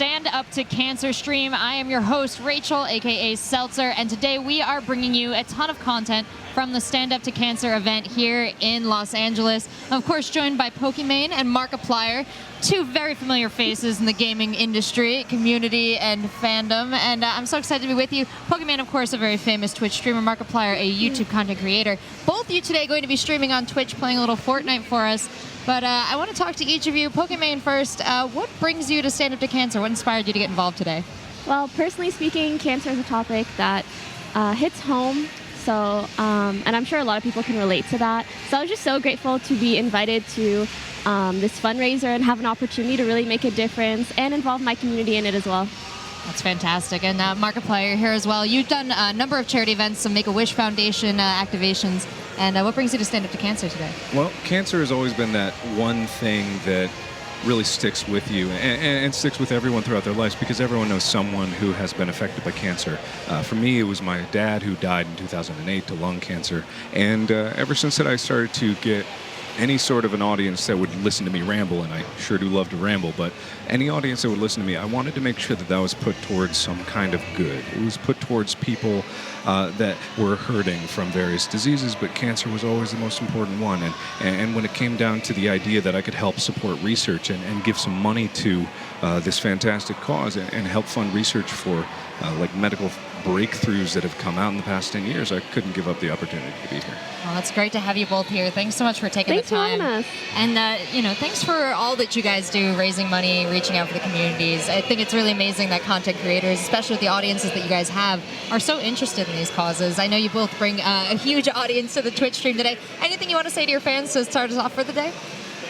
Stand Up to Cancer stream. I am your host, Rachel, aka Seltzer, and today we are bringing you a ton of content from the Stand Up to Cancer event here in Los Angeles. Of course, joined by Pokimane and Markiplier, two very familiar faces in the gaming industry, community, and fandom. And I'm so excited to be with you. Pokimane, of course, a very famous Twitch streamer. Markiplier, a YouTube content creator. Both of you today going to be streaming on Twitch, playing a little Fortnite for us. But I want to talk to each of you. Pokimane first, what brings you to Stand Up to Cancer? What inspired you to get involved today? Well, personally speaking, cancer is a topic that hits home. So, and I'm sure a lot of people can relate to that. So I was just so grateful to be invited to this fundraiser and have an opportunity to really make a difference and involve my community in it as well. That's fantastic. And Markiplier here as well. You've done a number of charity events, some Make-A-Wish Foundation activations. And what brings you to Stand Up to Cancer today? Well, cancer has always been that one thing that really sticks with you and sticks with everyone throughout their lives, because everyone knows someone who has been affected by cancer. For me, it was my dad who died in 2008 to lung cancer. And ever since that, I started to get any sort of an audience that would listen to me ramble, and I sure do love to ramble, but any audience that would listen to me, I wanted to make sure that that was put towards some kind of good. It was put towards people that were hurting from various diseases, but cancer was always the most important one. And when it came down to the idea that I could help support research and give some money to this fantastic cause and help fund research for like medical breakthroughs that have come out in the past 10 years, I couldn't give up the opportunity to be here. Well, it's great to have you both here. Thanks so much for taking the time. Thanks for having us. And, thanks for all that you guys do, raising money, reaching out for the communities. I think it's really amazing that content creators, especially with the audiences that you guys have, are so interested in these causes. I know you both bring a huge audience to the Twitch stream today. Anything you want to say to your fans to start us off for the day?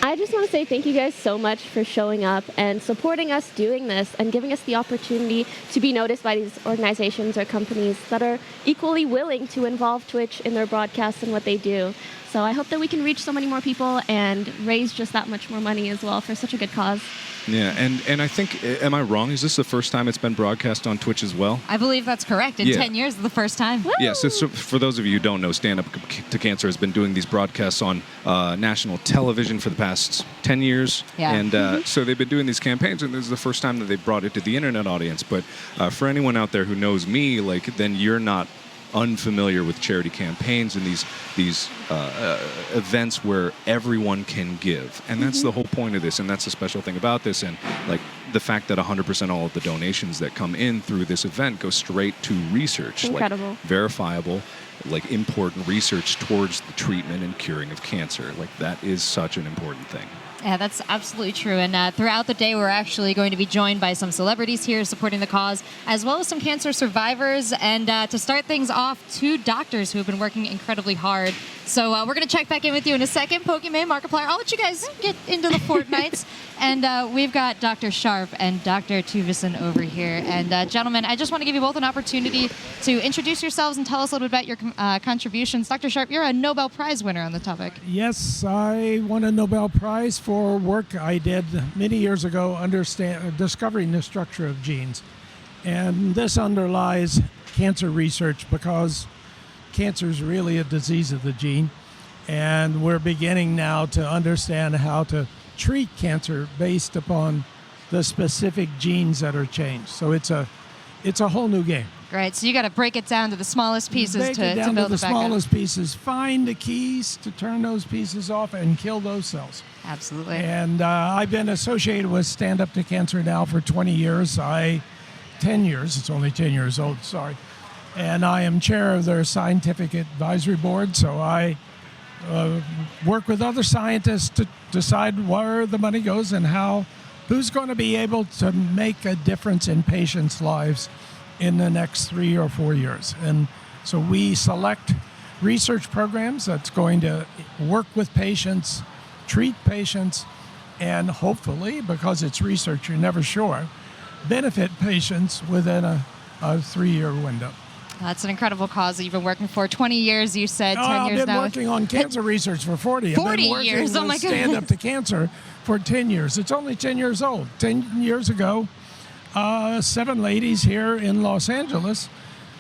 I just want to say thank you guys so much for showing up and supporting us doing this and giving us the opportunity to be noticed by these organizations or companies that are equally willing to involve Twitch in their broadcasts and what they do. So I hope that we can reach so many more people and raise just that much more money as well for such a good cause. Yeah, and I think, am I wrong? Is this the first time it's been broadcast on Twitch as well? I believe that's correct. In 10 years, the first time. Woo! Yeah, so for those of you who don't know, Stand Up to Cancer has been doing these broadcasts on national television for the past 10 years. Yeah. And so they've been doing these campaigns, and this is the first time that they've brought it to the internet audience. But for anyone out there who knows me, then you're not unfamiliar with charity campaigns and these events where everyone can give, and that's the whole point of this, and that's the special thing about this, and like the fact that 100% all of the donations that come in through this event go straight to research, Incredible. like verifiable, like important research towards the treatment and curing of cancer. Like that is such an important thing. Yeah, that's absolutely true. And throughout the day, we're actually going to be joined by some celebrities here supporting the cause, as well as some cancer survivors. And to start things off, two doctors who have been working incredibly hard. So we're going to check back in with you in a second. Pokimane, Markiplier, I'll let you guys get into the Fortnites. And we've got Dr. Sharp and Dr. Tuvison over here. And gentlemen, I just want to give you both an opportunity to introduce yourselves and tell us a little bit about your contributions. Dr. Sharp, you're a Nobel Prize winner on the topic. Yes, I won a Nobel Prize for work I did many years ago discovering the structure of genes. And this underlies cancer research because cancer is really a disease of the gene. And we're beginning now to understand how to treat cancer based upon the specific genes that are changed. So it's a whole new game. Right, so you got to break it down to the smallest pieces Break it down build to the it back up. smallest pieces, find the keys to turn those pieces off and kill those cells. Absolutely. And I've been associated with Stand Up to Cancer now for 20 years. 10 years, it's only 10 years old, sorry. And I am chair of their scientific advisory board, so I work with other scientists to decide where the money goes and who's going to be able to make a difference in patients' lives in the next 3 or 4 years. And so we select research programs that's going to work with patients, treat patients, and hopefully, because it's research, you're never sure, benefit patients within a 3-year window. That's an incredible cause that you've been working for. 20 years, you said, 10 years now. I've been working on cancer research for 40. 40 I've been working years, oh my with Stand Up to Cancer for 10 years. It's only 10 years old. 10 years ago, 7 ladies here in Los Angeles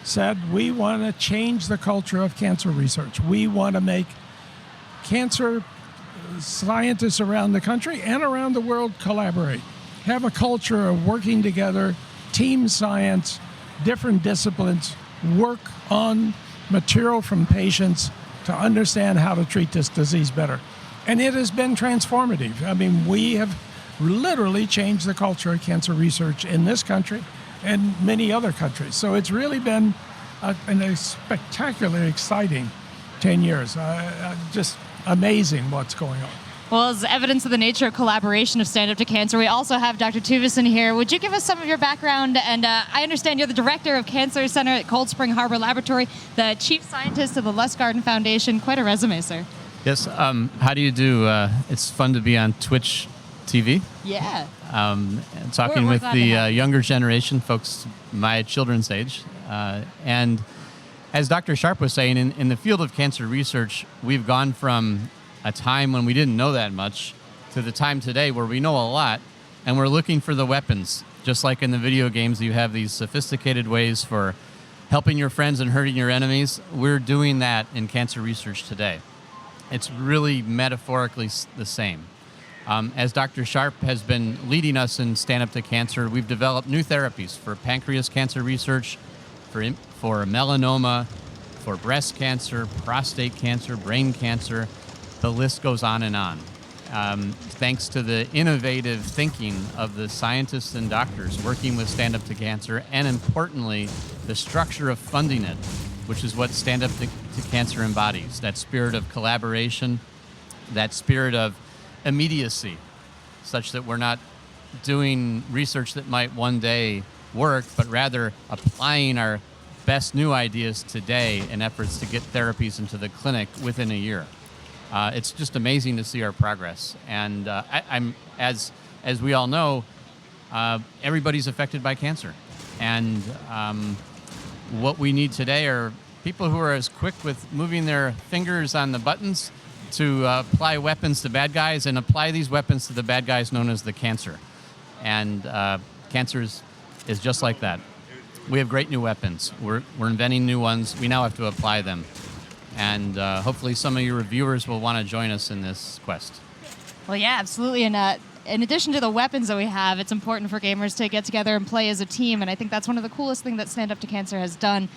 said, we want to change the culture of cancer research. We want to make cancer scientists around the country and around the world collaborate. have a culture of working together, team science, different disciplines, work on material from patients to understand how to treat this disease better. And it has been transformative. I mean, we have literally changed the culture of cancer research in this country and many other countries. So it's really been a spectacularly exciting 10 years. Just amazing what's going on. Well, as evidence of the nature of collaboration of Stand Up to Cancer, we also have Dr. Tuvison here. Would you give us some of your background? And I understand you're the director of Cancer Center at Cold Spring Harbor Laboratory, the chief scientist of the Lustgarten Foundation. Quite a resume, sir. Yes. How do you do? It's fun to be on Twitch TV. Yeah. Talking We're with glad to the have you. younger generation, folks my children's age. And as Dr. Sharp was saying, in the field of cancer research, we've gone from a time when we didn't know that much to the time today where we know a lot, and we're looking for the weapons. Just like in the video games, you have these sophisticated ways for helping your friends and hurting your enemies. We're doing that in cancer research today. It's really metaphorically the same. As Dr. Sharp has been leading us in Stand Up to Cancer, we've developed new therapies for pancreas cancer research, for melanoma, for breast cancer, prostate cancer, brain cancer. The list goes on and on. Thanks to the innovative thinking of the scientists and doctors working with Stand Up to Cancer, and importantly, the structure of funding it, which is what Stand Up to Cancer embodies, that spirit of collaboration, that spirit of immediacy, such that we're not doing research that might one day work, but rather applying our best new ideas today in efforts to get therapies into the clinic within a year. It's just amazing to see our progress. And I'm as we all know, everybody's affected by cancer. And what we need today are people who are as quick with moving their fingers on the buttons to apply weapons to bad guys and apply these weapons to the bad guys known as the cancer. And cancer is just like that. We have great new weapons. We're inventing new ones. We now have to apply them. And hopefully some of your reviewers will want to join us in this quest. Well, yeah, absolutely. And in addition to the weapons that we have, it's important for gamers to get together and play as a team. And I think that's one of the coolest things that Stand Up to Cancer has done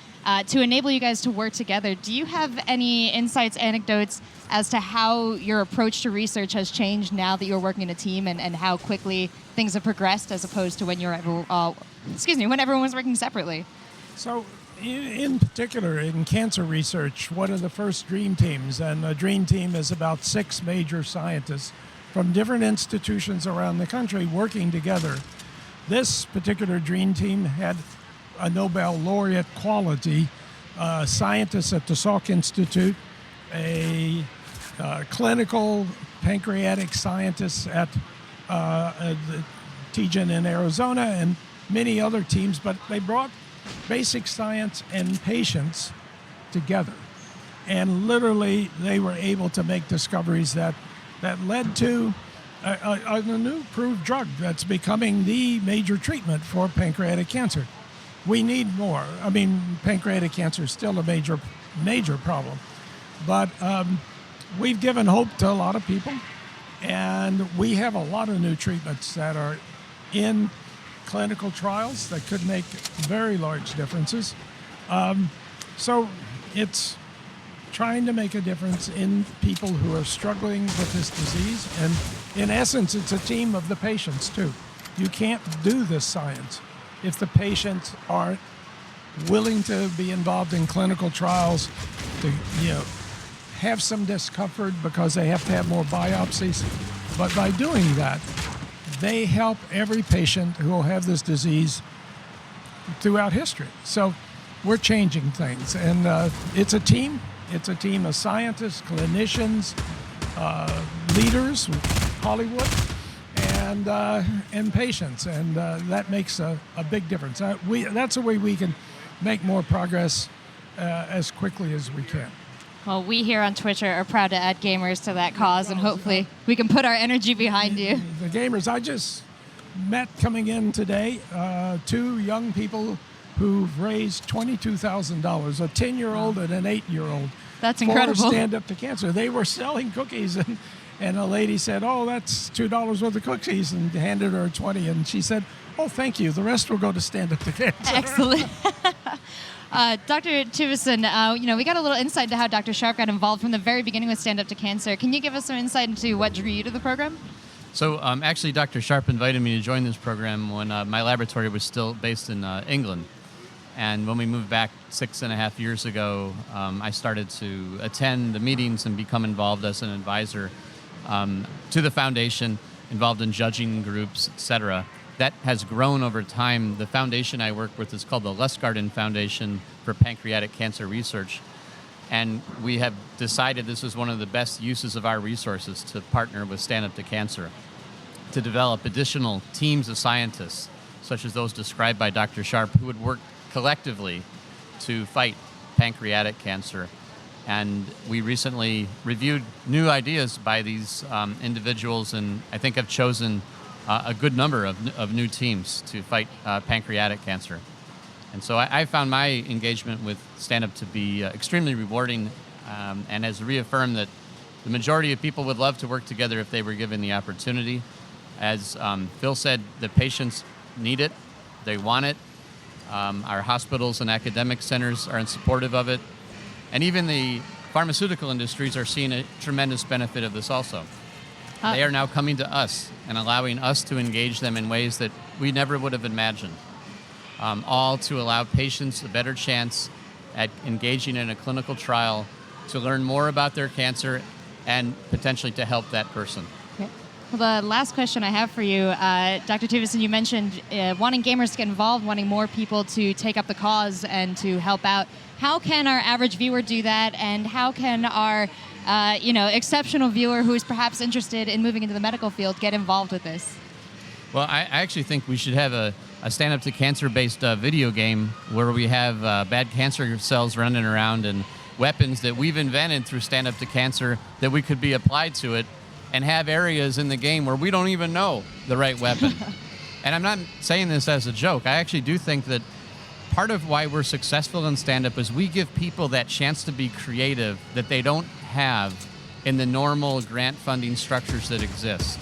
to enable you guys to work together. Do you have any insights, anecdotes as to how your approach to research has changed now that you're working in a team, and how quickly things have progressed as opposed to when when everyone was working separately? So in particular, in cancer research, one of the first dream teams, and a dream team is about 6 major scientists from different institutions around the country working together. This particular dream team had a Nobel laureate quality, scientists at the Salk Institute, a clinical pancreatic scientist at the TGen in Arizona, and many other teams, but they brought basic science and patients together. And literally, they were able to make discoveries that led to a new approved drug that's becoming the major treatment for pancreatic cancer. We need more. I mean, pancreatic cancer is still a major problem. But we've given hope to a lot of people, and we have a lot of new treatments that are in clinical trials that could make very large differences. So it's trying to make a difference in people who are struggling with this disease. And in essence, it's a team of the patients too. You can't do this science if the patients aren't willing to be involved in clinical trials, to have some discomfort because they have to have more biopsies. But by doing that, they help every patient who will have this disease throughout history. So we're changing things, and it's a team. It's a team of scientists, clinicians, leaders, Hollywood, and patients, and that makes a big difference. That's the way we can make more progress as quickly as we can. Well, we here on Twitch are proud to add gamers to that cause, and hopefully we can put our energy behind you. The gamers, I just met coming in today 2 young people who've raised $22,000, a 10-year-old and an 8-year-old. That's incredible. For Stand Up to Cancer. They were selling cookies And a lady said, "Oh, that's $2 worth of cookies," and handed her 20. And she said, "Oh, thank you. The rest will go to Stand Up to Cancer." Excellent. Dr. Tuvison, we got a little insight into how Dr. Sharp got involved from the very beginning with Stand Up to Cancer. Can you give us some insight into what drew you to the program? So actually, Dr. Sharp invited me to join this program when my laboratory was still based in England. And when we moved back 6.5 years ago, I started to attend the meetings and become involved as an advisor to the foundation, involved in judging groups, etc. That has grown over time. The foundation I work with is called the Lustgarten Foundation for Pancreatic Cancer Research. And we have decided this is one of the best uses of our resources to partner with Stand Up to Cancer to develop additional teams of scientists, such as those described by Dr. Sharp, who would work collectively to fight pancreatic cancer. And we recently reviewed new ideas by these individuals, and I think have chosen a good number of new teams to fight pancreatic cancer. And so I found my engagement with Stand Up to be extremely rewarding, and has reaffirmed that the majority of people would love to work together if they were given the opportunity. As Phil said, the patients need it, they want it. Our hospitals and academic centers are supportive of it. And even the pharmaceutical industries are seeing a tremendous benefit of this also. They are now coming to us and allowing us to engage them in ways that we never would have imagined. All to allow patients a better chance at engaging in a clinical trial to learn more about their cancer and potentially to help that person. Okay. Well, the last question I have for you, Dr. Tuvison, you mentioned wanting gamers to get involved, wanting more people to take up the cause and to help out. How can our average viewer do that, and how can our exceptional viewer who is perhaps interested in moving into the medical field get involved with this? Well, I actually think we should have a Stand Up to Cancer-based video game where we have bad cancer cells running around and weapons that we've invented through Stand Up to Cancer that we could be applied to it, and have areas in the game where we don't even know the right weapon. And I'm not saying this as a joke. I actually do think that part of why we're successful in stand-up is we give people that chance to be creative that they don't have in the normal grant funding structures that exist.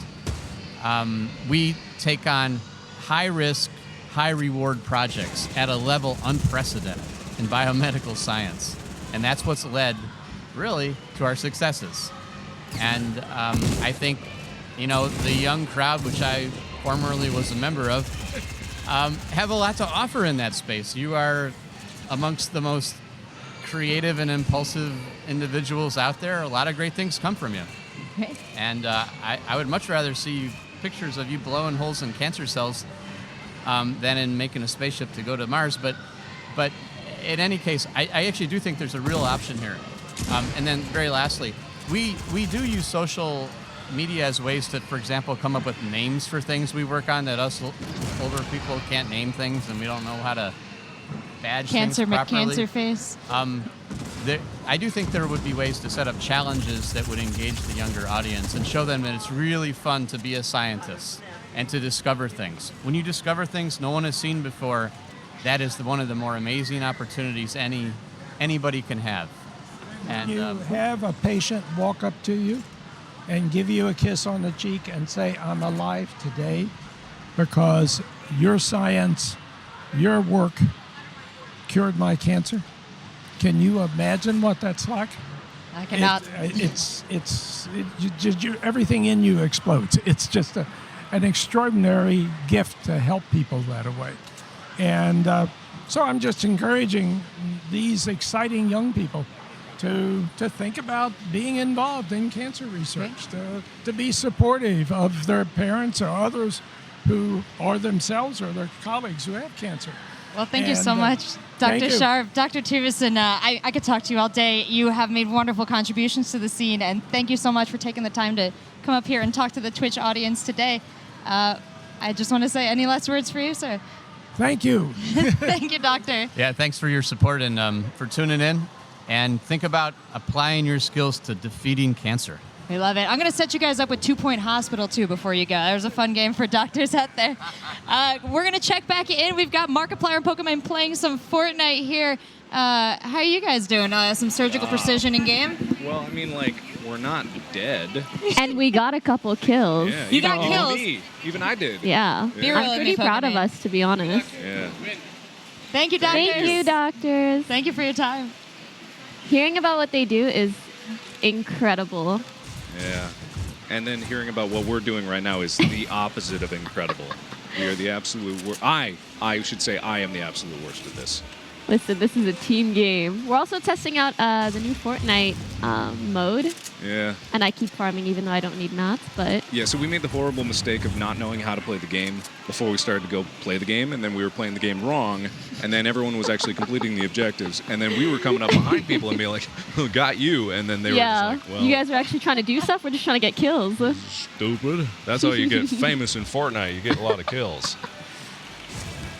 We take on high-risk, high-reward projects at a level unprecedented in biomedical science. And that's what's led, really, to our successes. And I think, the young crowd, which I formerly was a member of, have a lot to offer in that space. You are amongst the most creative and impulsive individuals out there. A lot of great things come from you. Okay. And I would much rather see pictures of you blowing holes in cancer cells than in making a spaceship to go to Mars. But in any case, I actually do think there's a real option here. And then very lastly, we do use social media as ways to, for example, come up with names for things we work on that us older people can't name things, and we don't know how to badge Cancer things properly. McCancer face. I do think there would be ways to set up challenges that would engage the younger audience and show them that it's really fun to be a scientist and to discover things. When you discover things no one has seen before, that is one of the more amazing opportunities anybody can have. And You have a patient walk up to you and give you a kiss on the cheek and say, "I'm alive today because your science, your work cured my cancer." Can you imagine what that's like? I cannot. Everything in you explodes. It's just an extraordinary gift to help people that way. And so I'm just encouraging these exciting young people to think about being involved in cancer research, to be supportive of their parents or others who are themselves or their colleagues who have cancer. Well, thank you so much, Dr. thank you. Sharp. Dr. Tuvison, I could talk to you all day. You have made wonderful contributions to the scene, and thank you so much for taking the time to come up here and talk to the Twitch audience today. I just want to say, any last words for you, sir? Thank you. Thank you, Doctor. Yeah, thanks for your support and for tuning in. And think about applying your skills to defeating cancer. We love it. I'm going to set you guys up with 2 Point Hospital, too, before you go. There's a fun game for doctors out there. We're going to check back in. We've got Markiplier and Pokemon playing some Fortnite here. How are you guys doing? Some surgical precision in game? Well, I mean, we're not dead. And we got a couple kills. Yeah, You even got kills. Me. Even I did. Yeah. Be real I'm with pretty me, proud of Pokemon. us, to be honest. Yeah. Thank you, doctors. Thank you, doctors. Thank you for your time. Hearing about what they do is incredible. Yeah. And then hearing about what we're doing right now is the opposite of incredible. We are the absolute worst. I should say I am the absolute worst at this. Listen, this is a team game. We're also testing out the new Fortnite mode. Yeah. And I keep farming even though I don't need mats, but... Yeah, so we made the horrible mistake of not knowing how to play the game before we started to go play the game, and then we were playing the game wrong, and then everyone was actually completing the objectives, and then we were coming up behind people and being like, oh, got you, and then they were just like, well... You guys were actually trying to do stuff? We're just trying to get kills. Stupid. That's how you get famous in Fortnite. You get a lot of kills.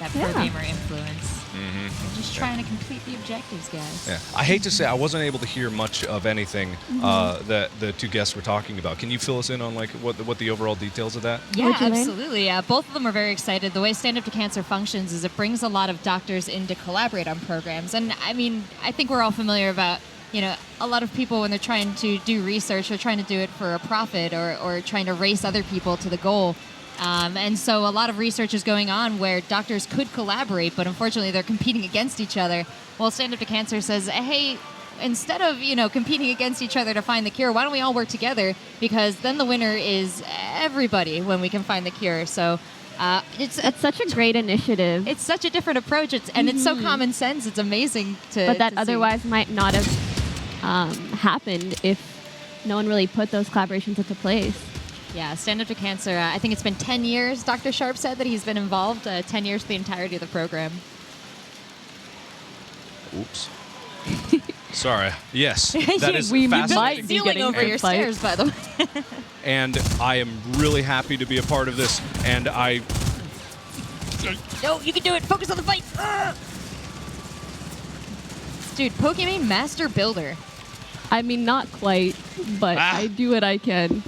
That pro Yeah. gamer influence. I'm just trying to complete the objectives, guys. Yeah. I hate to say I wasn't able to hear much of anything that the two guests were talking about. Can you fill us in on like what the overall details of that? Yeah, What'd you learn? absolutely. Both of them are very excited. The way Stand Up to Cancer functions is it brings a lot of doctors in to collaborate on programs. And I mean, I think we're all familiar about, a lot of people when they're trying to do research, they're trying to do it for a profit or trying to race other people to the goal. And so a lot of research is going on where doctors could collaborate, but unfortunately they're competing against each other. Well, Stand Up to Cancer says, hey, instead of, competing against each other to find the cure, why don't we all work together? Because then the winner is everybody when we can find the cure. So it's such a great initiative. It's such a different approach. It's so common sense. It's amazing to But that to see. otherwise might not have happened if no one really put those collaborations into place. Yeah, Stand Up to Cancer. I think it's been 10 years. Dr. Sharp said that he's been involved 10 years for the entirety of the program. Oops. Sorry. Yes, that is We fascinating. might be Ceiling getting over your fights. stairs, by the way. And I am really happy to be a part of this. And I No, you can do it. Focus on the fight. Dude, Pokemon Master Builder. I mean, not quite, but I do what I can.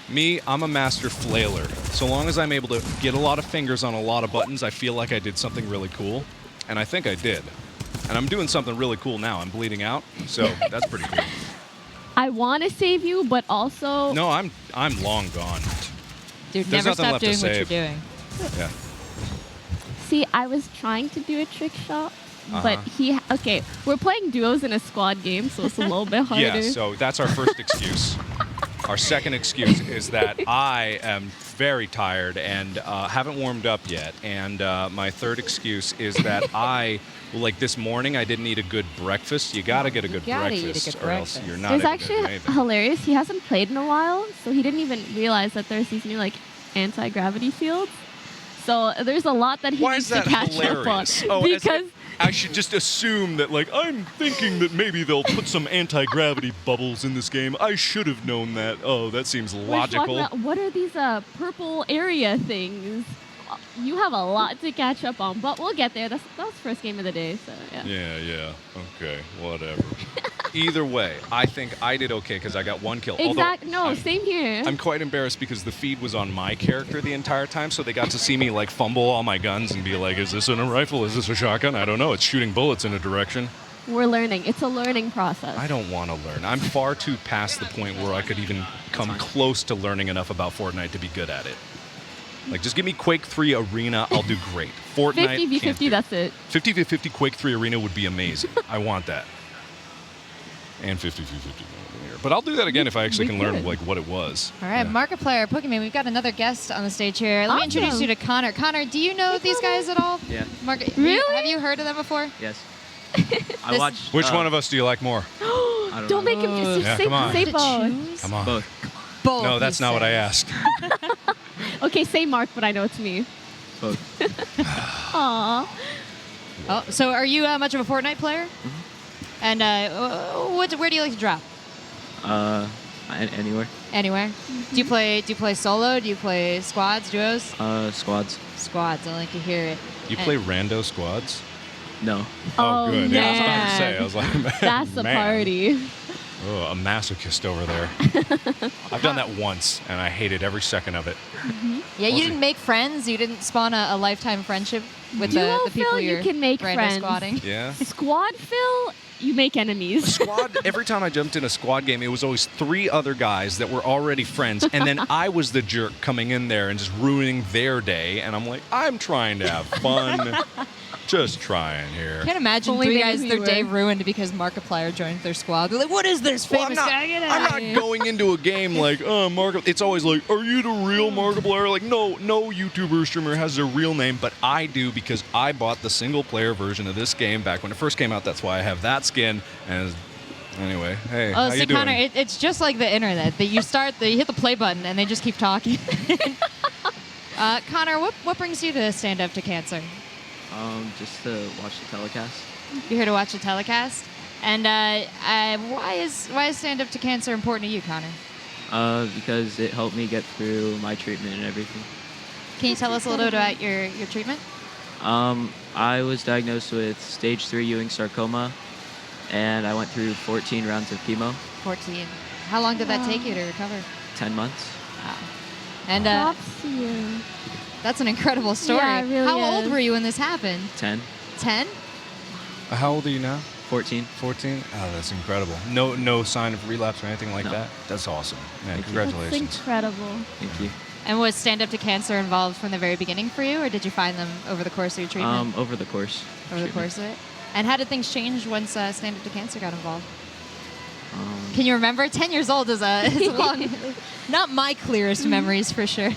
Me, I'm a master flailer. So long as I'm able to get a lot of fingers on a lot of buttons, I feel like I did something really cool. And I think I did. And I'm doing something really cool now. I'm bleeding out, so that's pretty cool. I want to save you, but also... No, I'm long gone. Dude, There's never nothing stop left to doing what you're save. doing. Yeah. See, I was trying to do a trick shot, but okay, we're playing duos in a squad game, so it's a little bit harder. Yeah, so that's our first excuse. Our second excuse is that I am very tired and haven't warmed up yet. And my third excuse is that this morning, I didn't eat a good breakfast. You got to get a good gotta eat a breakfast, good or else breakfast. you're not It's able to actually do anything. hilarious. He hasn't played in a while, so he didn't even realize that there's these new anti-gravity fields. So there's a lot that he Why needs is that to catch hilarious? up on. Because I should just assume that, I'm thinking that maybe they'll put some anti-gravity bubbles in this game. I should have known that. Oh, that seems We're logical. talking about, what are these purple area things? You have a lot to catch up on, but we'll get there. That's the first game of the day, so yeah. Yeah. Okay, whatever. Either way, I think I did okay because I got one kill. Exactly. Although No, same here. I'm quite embarrassed because the feed was on my character the entire time, so they got to see me fumble all my guns and be like, is this a rifle? Is this a shotgun? I don't know. It's shooting bullets in a direction. We're learning. It's a learning process. I don't want to learn. I'm far too past the point where I could even come close to learning enough about Fortnite to be good at it. Just give me Quake 3 Arena, I'll do great. Fortnite 50v50, that's it. 50v50 Quake 3 Arena would be amazing. I want that. And 50v50. But I'll do that again if I actually We can learn could. what it was. All right, Yeah. Markiplier, Pokemon, we've got another guest on the stage here. Let me Awesome. introduce you to Connor. Connor, do you know these guys at all? Yeah. Really? Have you heard of them before? Yes. This- I watched. Which one of us do you like more? I don't Don't know. make him just Yeah, say, come on. say To both. choose? Come on. both. Both, No, that's he not what I says. asked. Okay, say Mark, but I know it's me. Both. Aw. Oh, so are you much of a Fortnite player? And where do you like to drop? Anywhere. Anywhere. Do you play solo? Do you play squads, duos? Squads. Squads. I like to hear it. You play rando squads? No. Oh, good. Yeah, I was about to man. say. I was like, That's the man. party. Oh, a masochist over there. I've done that once, and I hated every second of it. Yeah, you Mostly- didn't make friends. You didn't spawn a lifetime friendship. with Duo the people fill, you you're can make rando friends. squatting? Yeah. Squad fill, you make enemies. Squad, every time I jumped in a squad game, it was always 3 other guys that were already friends, and then I was the jerk coming in there and just ruining their day, and I'm like, I'm trying to have fun. Just trying here. Can't imagine Only 3 they guys knew their you day were. ruined because Markiplier joined their squad. They're like, what is this Well, famous guy? Get out I'm of not here. going into a game like, It's always like, are you the real Markiplier? Like, no YouTuber or streamer has their real name, but I do because I bought the single-player version of this game back when it first came out. That's why I have that skin. And anyway, hey, how Oh, so you doing? Connor, it's just like the internet. That you hit the play button, and they just keep talking. Connor, what brings you to Stand Up to Cancer? Just to watch the telecast. You're here to watch the telecast, and why is Stand Up to Cancer important to you, Connor? Because it helped me get through my treatment and everything. Can you tell us a little bit about your treatment? I was diagnosed with stage 3 Ewing sarcoma, and I went through 14 rounds of chemo, 14. How long did that take you to recover? 10 months. Wow. And Props to you. that's an incredible story. Yeah, it really How is. old were you when this happened? 10, 10? How old are you now? 14. 14? Oh, that's incredible. No sign of relapse or anything like No. that? That's awesome. Man, Thank you. congratulations. That's incredible. Thank you. And was Stand Up to Cancer involved from the very beginning for you, or did you find them over the course of your treatment? Over the course. Over the course of it? And how did things change once Stand Up to Cancer got involved? Can you remember? 10 years old is a long, not my clearest memories for sure.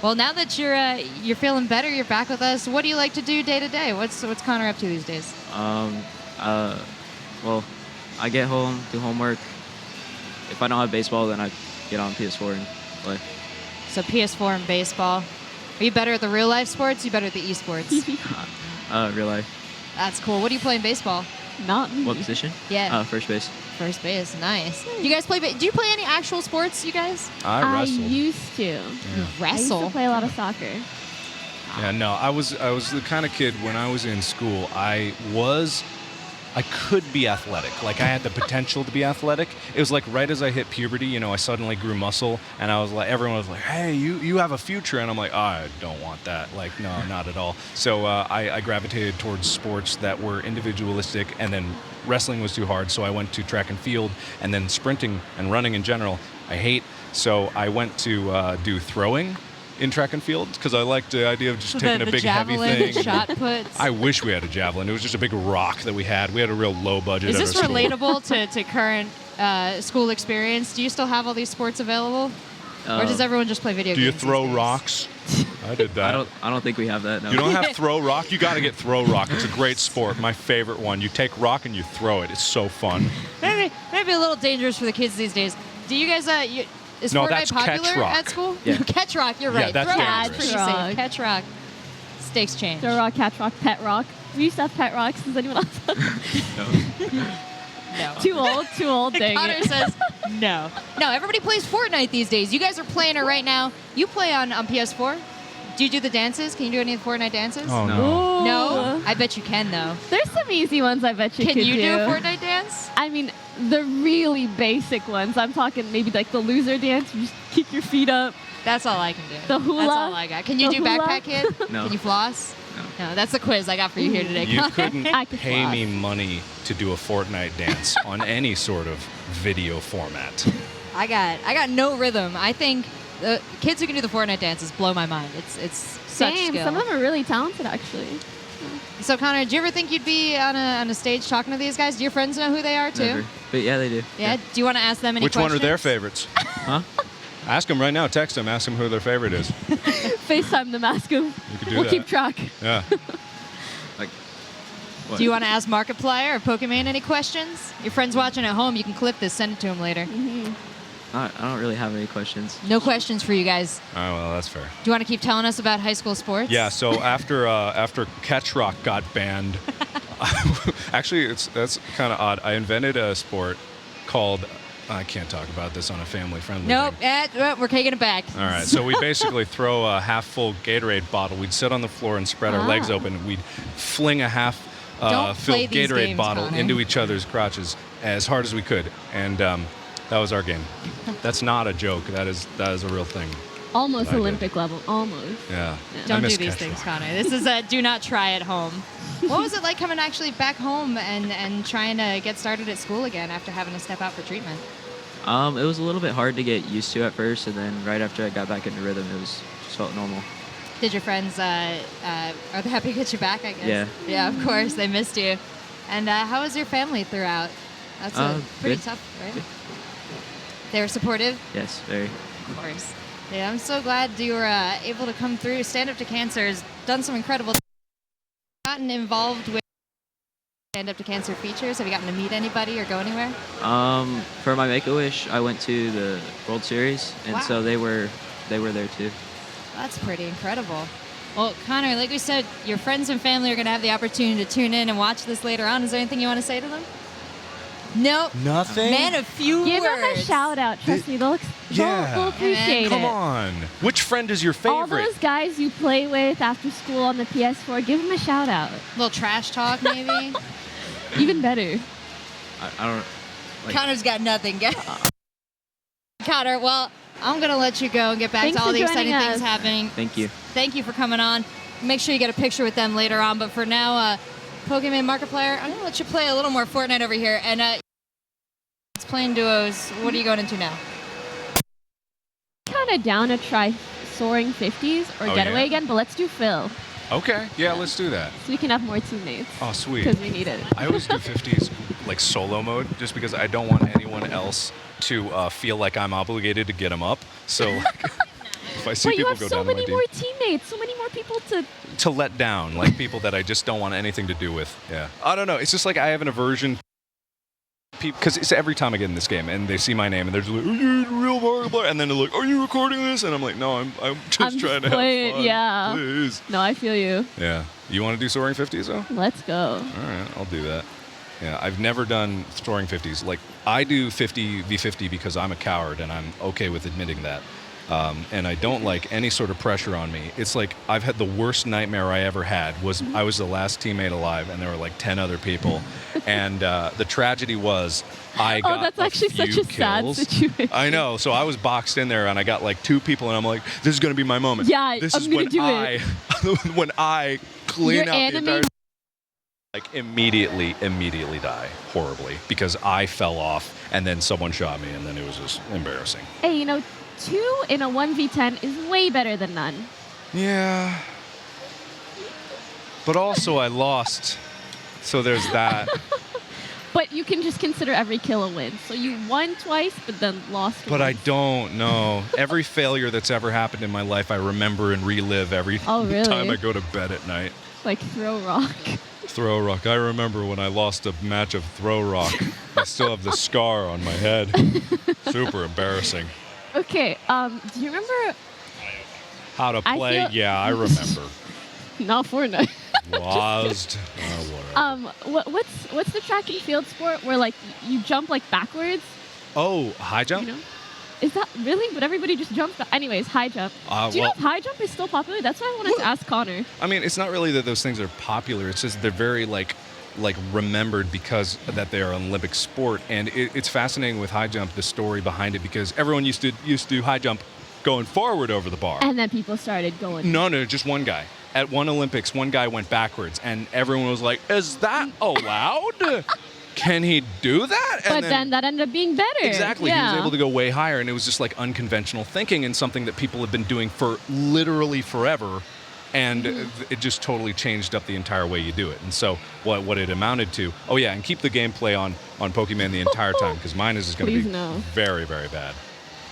Well, now that you're feeling better, you're back with us. What do you like to do day to day? What's Connor up to these days? Well, I get home, do homework. If I don't have baseball, then I get on PS4 and play. So PS4 and baseball. Are you better at the real life sports? Are you better at the esports? Real life. That's cool. What do you play in baseball? Not me. What position? Yeah. First base. First base. Nice. Do you guys play? Do you play any actual sports? You guys? I I wrestled. used to. You I used wrestle. to play a lot of soccer. Yeah, no, I was the kind of kid when I was in school. I could be athletic. Like I had the potential to be athletic. It was like right as I hit puberty, I suddenly grew muscle, and I was like, everyone was like, "Hey, you have a future," and I'm like, I don't want that. Like, no, not at all. So I gravitated towards sports that were individualistic, and then wrestling was too hard, so I went to track and field, and then sprinting and running in general I hate. So I went to do throwing in track and field because I liked the idea of just taking the a big javelin heavy thing. shot puts. I wish we had a javelin. It was just a big rock that we had. We had a real low budget. Is at this our school. relatable to current school experience? Do you still have all these sports available, or does everyone just play video Do games? you throw these days? rocks? I did that. I don't think we have that. No. You don't have throw rock? You got to get throw rock. It's a great sport. My favorite one. You take rock and you throw it. It's so fun. Maybe a little dangerous for the kids these days. Do you guys? Is No, Fortnite that's catch popular rock. at school? Yeah. Catch rock. You're Yeah, right. that's Throw rock's dangerous. pretty Catch rock. safe. Catch rock. Stakes change. Throw rock, catch rock, pet rock. We used to have pet rocks. Does anyone else? No. Too old, dang Connor it. says no. No, everybody plays Fortnite these days. You guys are playing it right now. You play on PS4. Do you do the dances? Can you do any of the Fortnite dances? Oh, no. Ooh. No? I bet you can, though. There's some easy ones I bet you Can could you do a Fortnite dance? I mean, the really basic ones. I'm talking maybe like the loser dance. You just kick your feet up. That's all I can do. The hula? That's all I got. Can you The do hula? Backpack Kid? No. Can you floss? No, that's the quiz I got for you here today, You Connor. couldn't I could pay floss. me money to do a Fortnite dance on any sort of video format. I got no rhythm. I think the kids who can do the Fortnite dances blow my mind. It's such Damn, skill. some of them are really talented, actually. So Connor, do you ever think you'd be on a stage talking to these guys? Do your friends know who they are too? Never. But yeah, they do. Yeah. Do you want to ask them any Which questions? one are their favorites? Huh? Ask them right now. Text them. Ask them who their favorite is. FaceTime them, ask them. You could do We'll that. keep track. Yeah. Like. What? Do you want to ask Markiplier or Pokemon any questions? Your friends watching at home, you can clip this, send it to them later. I don't really have any questions. No questions for you guys. Oh, well, that's fair. Do you want to keep telling us about high school sports? Yeah, so after Catch Rock got banned, actually, that's kind of odd. I invented a sport called, I can't talk about this on a family-friendly Nope. thing. We're taking it back. All right, so we basically throw a half-full Gatorade bottle. We'd sit on the floor and spread our legs open. We'd fling a Don't play half-filled these Gatorade games, bottle Connor. into each other's crotches as hard as we could, and that was our game. That's not a joke. That is a real thing. Almost I did. Olympic level. Almost. Yeah. I Don't do miss these catch things, fly. Connor. This is a do not try at home. What was it like coming actually back home and trying to get started at school again after having to step out for treatment? It was a little bit hard to get used to at first, and then right after I got back into rhythm, just felt normal. Did your friends, are they happy to get you back, I guess? Yeah. Yeah, of course. They missed you. And how was your family throughout? That's pretty good. tough, right? Good. They were supportive? Yes, very. Of course. Yeah, I'm so glad you were able to come through. Stand Up to Cancer has done some incredible things. Gotten involved with Stand Up to Cancer features? Have you gotten to meet anybody or go anywhere? For my Make-A-Wish, I went to the World Series, and Wow. so they were there too. That's pretty incredible. Well, Connor, like we said, your friends and family are going to have the opportunity to tune in and watch this later on. Is there anything you want to say to them? Nope. Nothing? Man, a few Give them a words. shout out. Trust me, they'll Yeah. appreciate Come it. on. Which friend is your All favorite? those guys you play with after school on the PS4, give them a shout out. little trash talk, maybe. Even better. I don't. Like, Connor's got nothing. Connor, well, I'm going to let you go and get back Thanks to all for the exciting joining things us. happening. Thank you. Thank you for coming on. Make sure you get a picture with them later on. But for now, Pokemon Markiplier, I'm going to let you play a little more Fortnite over here. And it's playing duos. What are you going into now? Kind of down to try soaring 50s or Oh, getaway yeah? again, but let's do Phil Okay. Yeah, let's do that. so we can have more teammates. Oh, sweet. Because we need it. I always do 50s like solo mode just because I don't want anyone else to feel like I'm obligated to get them up. So like, if I see But you people have go so down to my many team, more teammates, so many more people to. let down, like people that I just don't want anything to do with. Yeah. I don't know. It's just like I have an aversion. Because it's every time I get in this game and they see my name and they're just like, "Are you real Markiplier?" And then they're like, "Are you recording this?" And I'm like, "No, I'm just I'm trying to playing, have fun. yeah. Please." No, I feel you. Yeah. You want to do soaring 50s though? Let's go. All right, I'll do that. Yeah, I've never done soaring 50s. Like, I do 50 v50 because I'm a coward and I'm okay with admitting that. And I don't like any sort of pressure on me. It's like I've had the worst nightmare I ever had. I was the last teammate alive, and there were like 10 other people. And the tragedy was I got that's actually few such a sad kills. situation. I know. So I was boxed in there, and I got like 2 people, and I'm like, "This is gonna be my moment." Yeah, this I'm is gonna when do I when I clean Your out the anime entire. Like immediately die horribly because I fell off and then someone shot me and then it was just embarrassing. Hey, 2 in a 1v10 is way better than none. Yeah. But also I lost, so there's that. But you can just consider every kill a win. So you won twice, but then lost But I once. don't know. Every failure that's ever happened in my life, I remember and relive every Oh, really? time I go to bed at night. Like throw rock. Throw rock. I remember when I lost a match of throw rock. I still have the scar on my head. Super embarrassing. Okay, do you remember? How to I play? feel- Yeah, I remember. Not Fortnite. Lost. Whatever. What's the track and field sport where like you jump like backwards? Oh, high jump? Is that really? But everybody just jumps. Anyways, high jump. Do you know if high jump is still popular? That's why I wanted to ask Connor. I mean, it's not really that those things are popular. It's just they're very like remembered because that they are an Olympic sport, and it's fascinating with high jump, the story behind it, because everyone used to do high jump going forward over the bar. And then people started going. No, just one guy. At one Olympics, one guy went backwards, and everyone was like, "Is that allowed? Can he do that?" And But then that ended up being better. exactly, Yeah. he was able to go way higher, and it was just like unconventional thinking and something that people have been doing for literally forever, and it just totally changed up the entire way you do it. And so what it amounted to, oh yeah, and keep the gameplay on Pokemon the entire time, because mine is going to Please be no. very, very bad.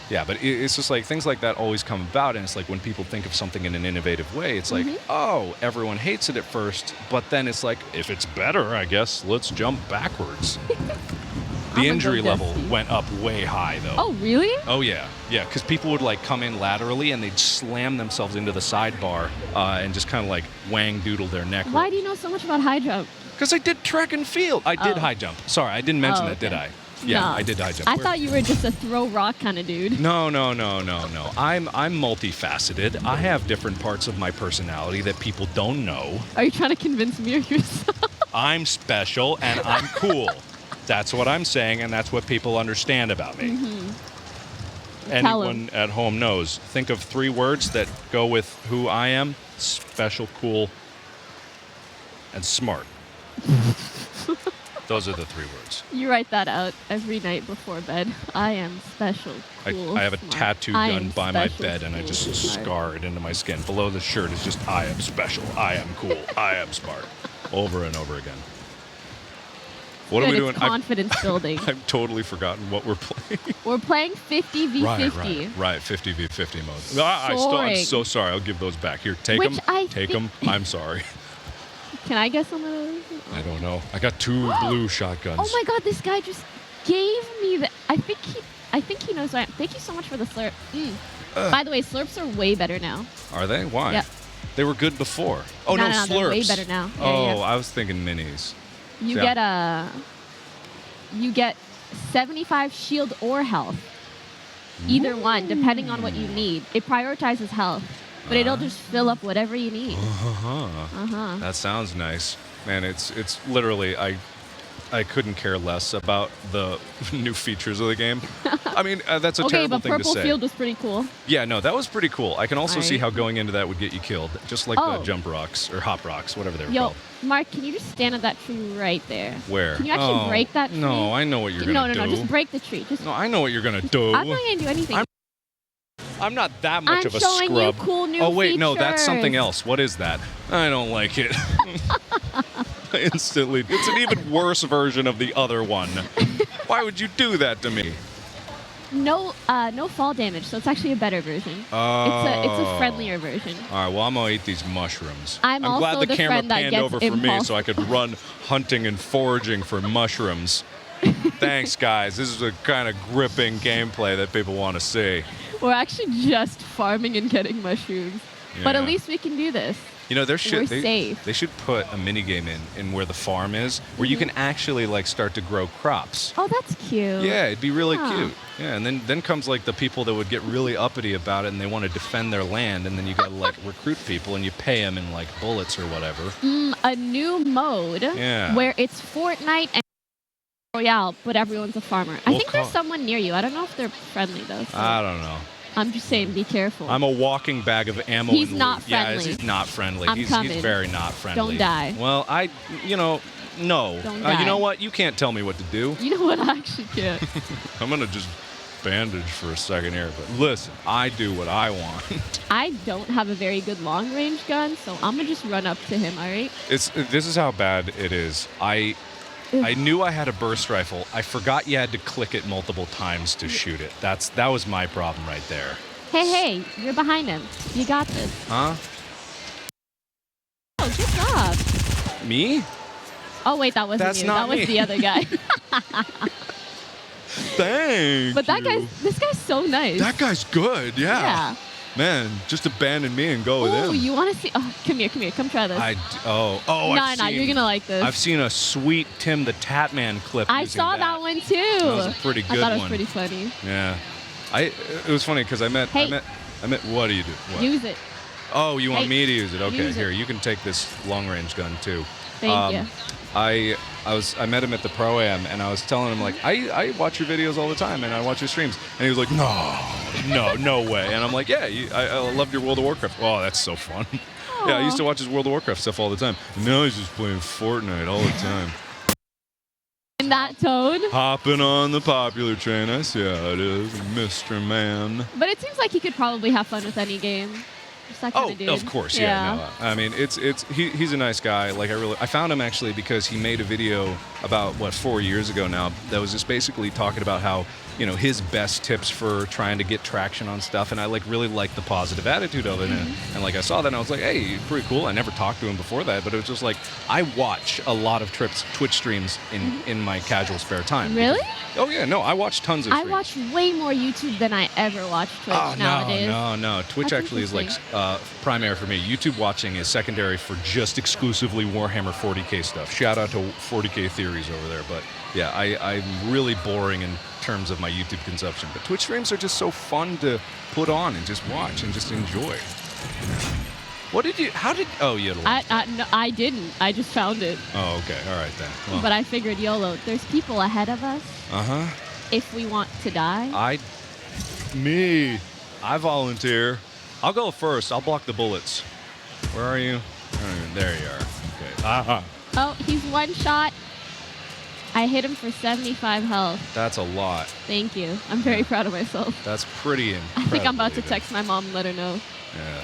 Yeah, but it's just like things like that always come about, and it's like when people think of something in an innovative way, it's like, oh, everyone hates it at first, but then it's like, if it's better, I guess let's jump backwards. The injury level went up way high, though. Oh, really? Oh, yeah. Yeah, because people would, like, come in laterally, and they'd slam themselves into the sidebar and just kind of, like, wang-doodle their neck. Why do you know so much about high jump? Because I did track and field. I did Oh. high jump. Sorry, I didn't mention that, did okay. I? Yeah, No. I did high jump. I thought you were just a throw rock kind of dude. No. I'm multifaceted. I have different parts of my personality that people don't know. Are you trying to convince me or yourself? I'm special and I'm cool. That's what I'm saying, and that's what people understand about me. Tell 'em. anyone at home knows. Think of 3 words that go with who I am: special, cool, and smart. Those are the 3 words. You write that out every night before bed. I am special, cool, I have a smart. tattoo I gun am by my special, bed, and I cool, just smart. scar it into my skin. Below the shirt is just I am special, I am cool, I am smart, over and over again. What are we Good, doing? it's confidence building. I've totally forgotten what we're playing. We're playing 50 v 50. Right, 50 v 50 mode. I'm Soaring. so sorry. I'll give those back. Here, take Which them. I Take think- them. I'm sorry. Can I get some of those? I don't know. I got 2 blue shotguns. Oh my god, this guy just gave me the. I think he knows. Thank you so much for the slurp. By the way, slurps are way better now. Are they? Why? Yep. They were good before. Oh No, no, no, slurps. they're way better now. Yeah, oh, yeah. I was thinking minis. You Yeah. You get 75 shield or health. Either one, depending on what you need. It prioritizes health, but it'll just fill up whatever you need. That sounds nice, man. It's literally I couldn't care less about the new features of the game. I mean, that's a Okay, terrible but thing to purple say. field was pretty cool. Yeah, no, that was pretty cool. I can also see Alright. how going into that would get you killed, just like Oh. the jump rocks or hop rocks, whatever they were Yo, called. Mark, can you just stand at that tree right there? Where? Can you actually Oh, break that tree? No, I know what you're gonna do. No, just break the tree. Just. No, I know what you're gonna do. I'm not gonna do anything. I'm not that much I'm of a showing you scrub. cool new oh wait, no, that's something features. else. What is that? I don't like it. Instantly, it's an even worse version of the other one. Why would you do that to me? No fall damage, so it's actually a better version. Oh. It's a friendlier version. All right, well, I'm gonna eat these mushrooms. I'm glad also the the camera friend that panned gets over for me impulse. so I could run hunting and foraging for mushrooms. Thanks, guys. This is the kind of gripping gameplay that people want to see. We're actually just farming and getting mushrooms. But at Yeah. least we can do this. You know, We're they safe. they should put a mini game in where the farm is, where you can actually like start to grow crops. Oh, that's cute. Yeah, it'd be really Yeah. cute. Yeah, and then comes like the people that would get really uppity about it and they want to defend their land, and then you gotta like recruit people and you pay them in like bullets or whatever. A new mode Yeah. where it's Fortnite and Royale, but everyone's a farmer. I We'll think there's call- someone near you. I don't know if they're friendly though. So I don't know. I'm just saying, be careful. I'm a walking bag of ammo. He's and not loot. Yeah, friendly. he's not friendly. I'm He's coming. very not friendly. Don't die. Well, no. Don't You die. know what? You can't tell me what to do. You know what? I actually can't. I'm gonna just bandage for a second here. But listen, I do what I want. I don't have a very good long range gun, so I'm gonna just run up to him. All right. This is how bad it is. I knew I had a burst rifle. I forgot you had to click it multiple times to shoot it. That was my problem right there. Hey, you're behind him. You got this. Huh? Oh, good job. Me? Oh wait, that wasn't That's you. not That was me. the other guy. Thank But you. this guy's so nice. That guy's good. Yeah. Man, just abandon me and go with Oh, him. you want to see? Oh, come here. Come try this. No, no, you're gonna like this. I've seen a sweet Tim the Tatman clip. I using saw that one too. That was a pretty good I thought it was one. pretty funny. Yeah, it was funny because I met. What do you do? What? Use it. Oh, you want Hey, me to use it? Okay, use it. here you can take this long range gun too. Thank you. I met him at the Pro-Am and I was telling him like I watch your videos all the time and I watch your streams, and he was like no way, and I'm like I loved your World of Warcraft. Oh, that's so fun. Yeah, I used to watch his World of Warcraft stuff all the time. And now he's just playing Fortnite all the time. In that tone. Hopping on the popular train. I see how it is, Mr. Man. But it seems like he could probably have fun with any game. Just that kind of dude. Of course, yeah. No, I mean, he's a nice guy. Like I found him actually because he made a video about 4 years ago now that was just basically talking about how his best tips for trying to get traction on stuff, and I really liked the positive attitude of it, and I saw that and I was like, hey, pretty cool. I never talked to him before that, but it was just like I watch a lot of Twitch streams in my casual spare time. Really? Oh yeah, no, I watch tons of I streams. watch way more YouTube than I ever watch Twitch nowadays. No. Twitch That's actually is interesting. primary for me. YouTube watching is secondary for just exclusively Warhammer 40K stuff. Shout out to 40K Theories over there. But yeah, I'm really boring in terms of my YouTube consumption. But Twitch streams are just so fun to put on and just watch and just enjoy. You had a lot. No, I didn't. I just found it. Oh, okay. All right then. Well, But I figured YOLO. There's people ahead of us. uh-huh. If we want to die. Me. I volunteer. I'll go first. I'll block the bullets. Where are you? There you are. Okay. Aha. Oh, he's one shot. I hit him for 75 health. That's a lot. Thank you. I'm very proud of myself. That's pretty I incredible. think I'm about to even. text my mom and let her know. Yeah.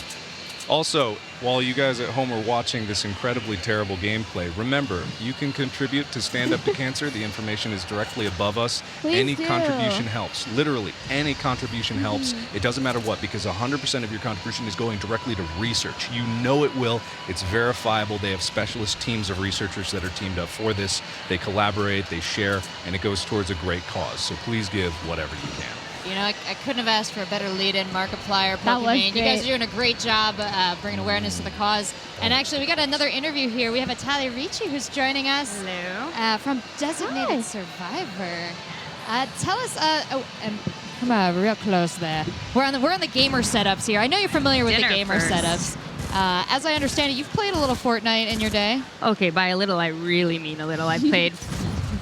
Also, while you guys at home are watching this incredibly terrible gameplay, remember, you can contribute to Stand Up to Cancer. The information is directly above us. Please Any do. contribution helps. Literally, any contribution helps. It doesn't matter what, because 100% of your contribution is going directly to research. You know it will. It's verifiable. They have specialist teams of researchers that are teamed up for this. They collaborate, they share, and it goes towards a great cause. So please give whatever you can. You know, I couldn't have asked for a better lead-in, Markiplier, That was Pokemon. You guys great. are doing a great job bringing awareness to the cause. And actually, we got another interview here. We have Italia Ricci who's joining us. Hello. From Designated Hi. Survivor. Tell us, and come on, real close there. We're on the gamer setups here. I know you're familiar with Dinner the gamer first. setups. As I understand it, you've played a little Fortnite in your day. Okay, by a little, I really mean a little. I played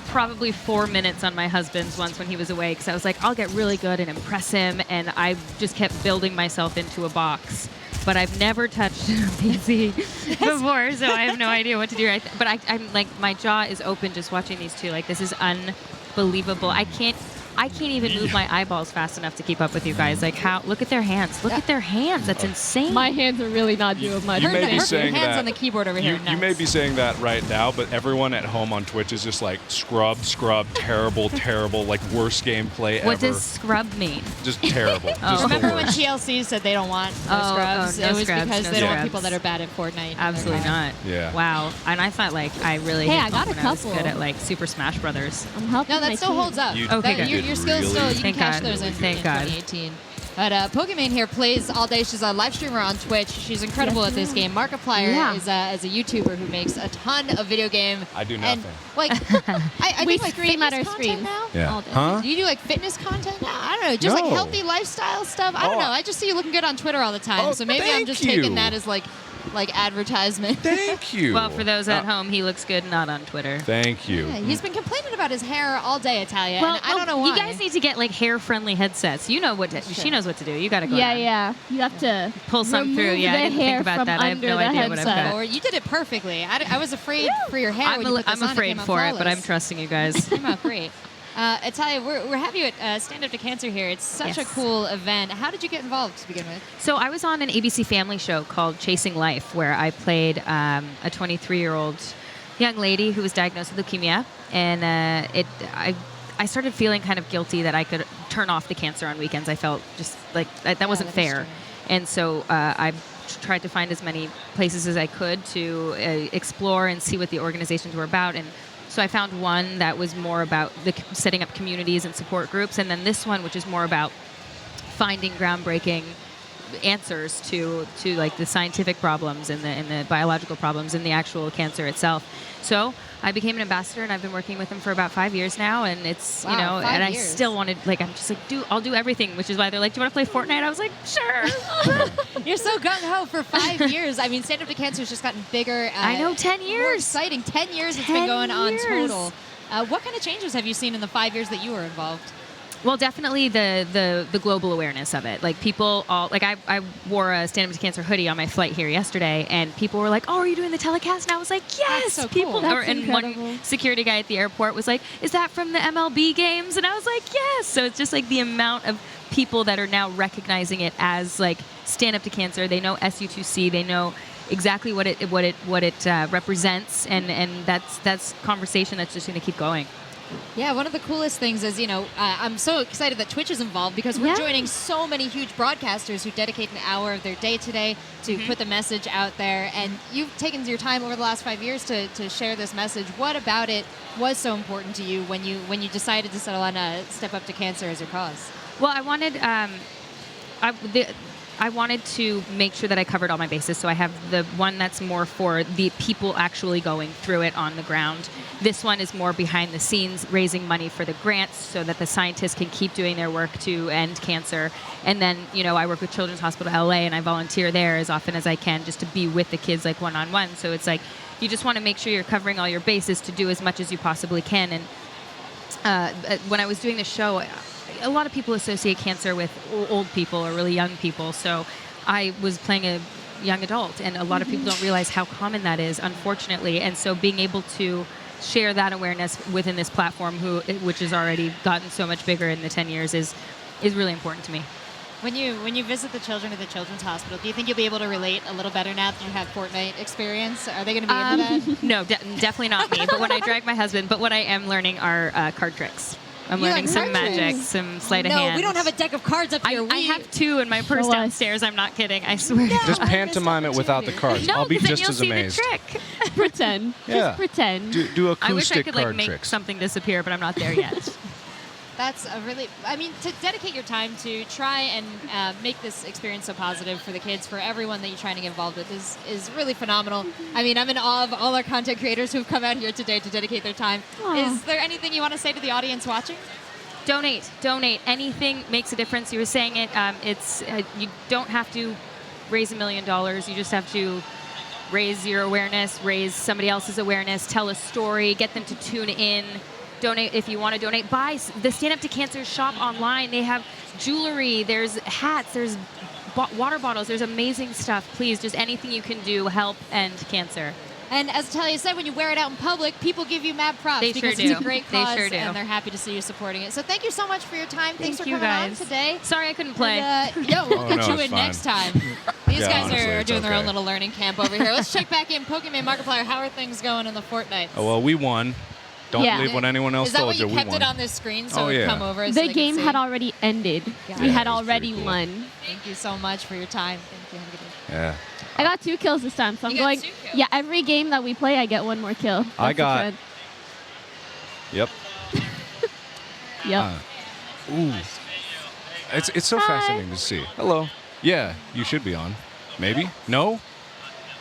probably 4 minutes on my husband's once when he was away because I was like, I'll get really good and impress him, and I just kept building myself into a box. But I've never touched a PC before, so I have no idea what to do. But I'm like, my jaw is open just watching these two. Like, this is unbelievable. I can't even move my eyeballs fast enough to keep up with you guys. Like, how? Look at their hands. Look at their hands. That's insane. My hands are really not doing much. You may be Her saying hands that. on the keyboard over here. You may be saying that right now, but everyone at home on Twitch is just like scrub, terrible, like worst gameplay ever. What does scrub mean? Just terrible. Just Remember the when worst. TLC said they don't want no Oh, scrubs? no It was scrubs, because no they don't want scrubs. people that are bad at Fortnite. in their Absolutely car. not. Yeah. Wow. And I thought like I really Hey, hit I got home a when I was couple. good at like Super Smash Brothers. I'm helping No, my that still team. holds up. You Okay, That- good. your skills still, you Thank can cash God. those in Thank God. 2018. But Pokemon here plays all day. She's a live streamer on Twitch. She's incredible Yes, at this ma'am. game. Markiplier Yeah. is a YouTuber who makes a ton of video game. I do and, nothing. like, I We think like stream at fitness our content streams. now. Yeah. All day. Huh? Do you do like fitness content now? I don't know, just like No. healthy lifestyle stuff. I don't Oh, know. I just see you looking good on Twitter all the time. Oh, So maybe I'm thank just you. taking that as like advertisement. Thank you. Well, for those at home, he looks good not on Twitter. Thank you. Yeah, he's been complaining about his hair all day, Italia. Well, and I don't know why. You guys need to get like hair-friendly headsets. You know what? She knows what to do. You got to go. Yeah, down. yeah. You have to Pull some through. remove Yeah, the I didn't hair think about from that. I have under no the idea what I've headset. got. Or you did it perfectly. I was afraid for your hair when you put this I'm on. It afraid came out for it, but I'm flawless. trusting you guys. Came out great. Italia, we're having you at Stand Up to Cancer here. It's such a Yes. cool event. How did you get involved to begin with? So I was on an ABC Family show called Chasing Life, where I played a 23-year-old young lady who was diagnosed with leukemia, and I started feeling kind of guilty that I could turn off the cancer on weekends. I felt just like that wasn't that is fair, strange. and so I tried to find as many places as I could to explore and see what the organizations were about. And so I found one that was more about setting up communities and support groups, and then this one, which is more about finding groundbreaking answers to like the scientific problems and the biological problems and the actual cancer itself. So I became an ambassador, and I've been working with them for about 5 years now, and it's Wow, you know, 5 and I years. still wanted, like, I'm just like, I'll do everything, which is why they're like, do you want to play Fortnite? I was like, sure. You're so gung-ho for 5 years. I mean, Stand Up to Cancer has just gotten bigger. I know, 10 More years. exciting. 10 years it's 10 been going on years. total. What kind of changes have you seen in the 5 years that you were involved? Well, definitely the global awareness of it. Like, people all, like, I wore a Stand Up to Cancer hoodie on my flight here yesterday, and people were like, oh, are you doing the telecast? And I was like, yes. so People, cool. That's and incredible. one security guy at the airport was like, is that from the MLB games? And I was like, yes. So it's just like the amount of people that are now recognizing it as like Stand Up to Cancer. They know SU2C. They know exactly what it represents, and that's conversation that's just going to keep going. Yeah, one of the coolest things is, I'm so excited that Twitch is involved because we're Yeah. joining so many huge broadcasters who dedicate an hour of their day today to put the message out there. And you've taken your time over the last 5 years to share this message. What about it was so important to you when you decided to settle on Step Up to Cancer as your cause? Well, I wanted to make sure that I covered all my bases. So I have the one that's more for the people actually going through it on the ground. This one is more behind the scenes, raising money for the grants so that the scientists can keep doing their work to end cancer. And then, I work with Children's Hospital LA, and I volunteer there as often as I can just to be with the kids, like, one-on-one. So it's like, you just want to make sure you're covering all your bases to do as much as you possibly can. And when I was doing the show, a lot of people associate cancer with old people or really young people. So I was playing a young adult, and a lot of people don't realize how common that is, unfortunately. And so being able to share that awareness within this platform, which has already gotten so much bigger in the 10 years, is really important to me. When you visit the children at the Children's Hospital, do you think you'll be able to relate a little better now that you have Fortnite experience? Are they going to be into that? No, definitely not me. But when I drag my husband, but what I am learning are card tricks. I'm learning some magic, some sleight of hand. No, we don't have a deck of cards up here. I have 2 in my purse downstairs. I'm not kidding. I swear. Just pantomime it without the cards. No, I'll be 'cause then just you'll as see amazed. the trick. Pretend. Yeah. Just pretend. Do acoustic I wish I could card make tricks. something disappear, but I'm not there yet. That's a really, I mean, to dedicate your time to try and make this experience so positive for the kids, for everyone that you're trying to get involved with is really phenomenal. I mean, I'm in awe of all our content creators who've come out here today to dedicate their time. Aw. Is there anything you want to say to the audience watching? Donate. Anything makes a difference. You were saying it. You don't have to raise $1 million. You just have to raise your awareness, raise somebody else's awareness, tell a story, get them to tune in. Donate if you want to donate. Buy the Stand Up to Cancer shop online. They have jewelry. There's hats. There's water bottles. There's amazing stuff. Please, just anything you can do, help end cancer. And as Italia said, when you wear it out in public, people give you mad props They because sure it's do. a great They cause, sure do. and they're happy to see you supporting it. So thank you so much for your time. Thanks for Thank you, coming on guys. today. Sorry I couldn't play. And, we'll Oh, put no, you it's in fine. next time. These Yeah, guys honestly, are it's doing their own okay. little learning camp over here. Let's check back in. Pokemon Markiplier, how are things going in the Fortnite? Oh, well, we won. Don't Yeah. believe what anyone else Is that told what you We kept won. it on this screen so Oh, it would yeah. come over? so The they could game see? had already ended. Yeah. We Yeah, had it was already pretty cool. won. Thank you so much for your time. Thank you. Have a good day. Yeah. I got 2 kills this time, so I'm You got going. 2 kills? Yeah, every game that we play, I get 1 more kill. That's I the got- trend. Yep. Yep. Ooh. It's so fascinating to see. Hello. Yeah, you should be on. Maybe? No?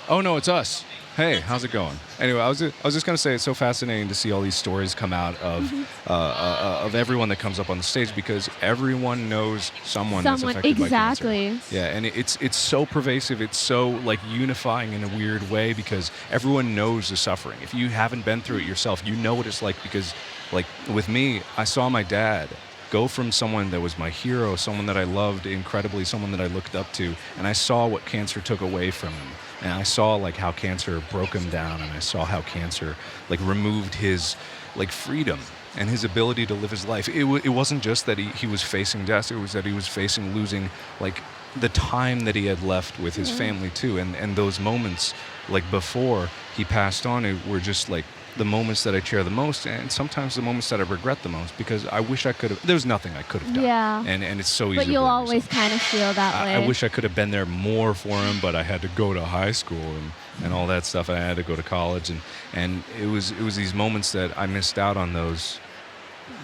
Oh, no, it's us. Hey, how's it going? Anyway, I was just gonna say it's so fascinating to see all these stories come out of everyone that comes up on the stage because everyone knows someone that's affected exactly. by cancer. Yeah, and it's so pervasive. It's so like unifying in a weird way because everyone knows the suffering. If you haven't been through it yourself, you know what it's like because, like with me, I saw my dad go from someone that was my hero, someone that I loved incredibly, someone that I looked up to, and I saw what cancer took away from him. And I saw like how cancer broke him down, and I saw how cancer like removed his like freedom and his ability to live his life. It wasn't just that he was facing death, it was that he was facing losing like the time that he had left with his family too. And those moments like before he passed on were just like the moments that I share the most, and sometimes the moments that I regret the most because I wish I could have. There's nothing I could have done. Yeah. And it's so easy. But to you'll blame always yourself. kind of feel that way. I wish I could have been there more for him, but I had to go to high school and all that stuff. And I had to go to college, and it was these moments that I missed out on, those